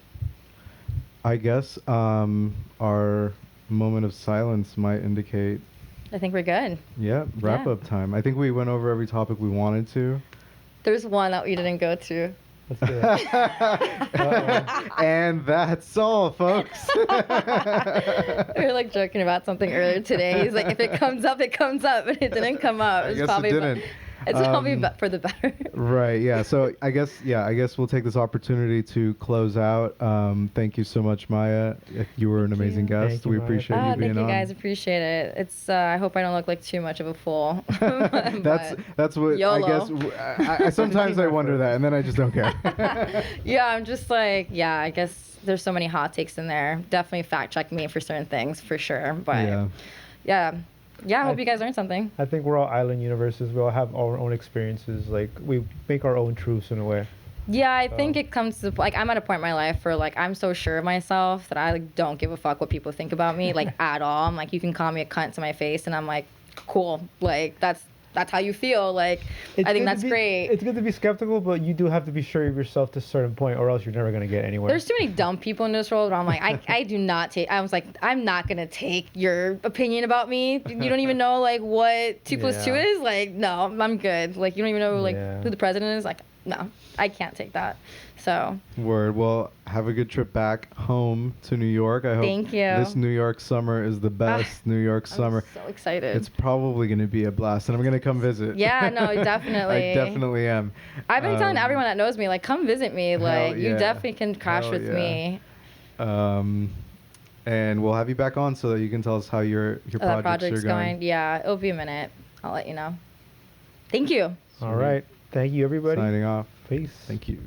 I guess our moment of silence might indicate, I think we're good. wrap Yeah. up time. I think we went over every topic we wanted to. There's one that we didn't go to. Let's do it. And that's all, folks. We were like joking about something earlier today. He's like, if it comes up, it comes up, but it didn't come up. I It's guess probably it didn't. It's probably for the better. Right, yeah. So I guess we'll take this opportunity to close out. Thank you so much, Maya. You were an amazing guest. Thank you, We Maya. appreciate you being Thank you on. guys, appreciate it. It's I hope I don't look like too much of a fool. That's what YOLO. I guess. I sometimes I wonder that, and then I just don't care. Yeah, I'm just like, yeah, I guess there's so many hot takes in there. Definitely fact check me for certain things, for sure. But yeah, I hope you guys learned something. I think we're all island universes. We all have our own experiences. Like, we make our own truths in a way. Yeah, I think it comes to like I'm at a point in my life where like I'm so sure of myself that I like don't give a fuck what people think about me like at all. I'm like, you can call me a cunt to my face, and I'm like, cool. Like that's how you feel. Like I think that's great. It's good to be skeptical, but you do have to be sure of yourself to a certain point, or else you're never gonna get anywhere. There's too many dumb people in this world where I'm like, I do not take. I was like, I'm not gonna take your opinion about me. You don't even know like what 2 + 2 is. Like, no, I'm good. Like, you don't even know like who the president is. Like, no, I can't take that. So. Word. Well, have a good trip back home to New York. I hope Thank you. this New York summer is the best New York summer. I'm so excited. It's probably going to be a blast, and I'm going to come visit. Yeah, no, definitely. I definitely am. I've been telling everyone that knows me, like, come visit me. Like, you definitely can crash with me. and we'll have you back on so that you can tell us how your That projects are going. Yeah, it'll be a minute. I'll let you know. Thank you. All right. Thank you, everybody. Signing off. Peace. Thank you.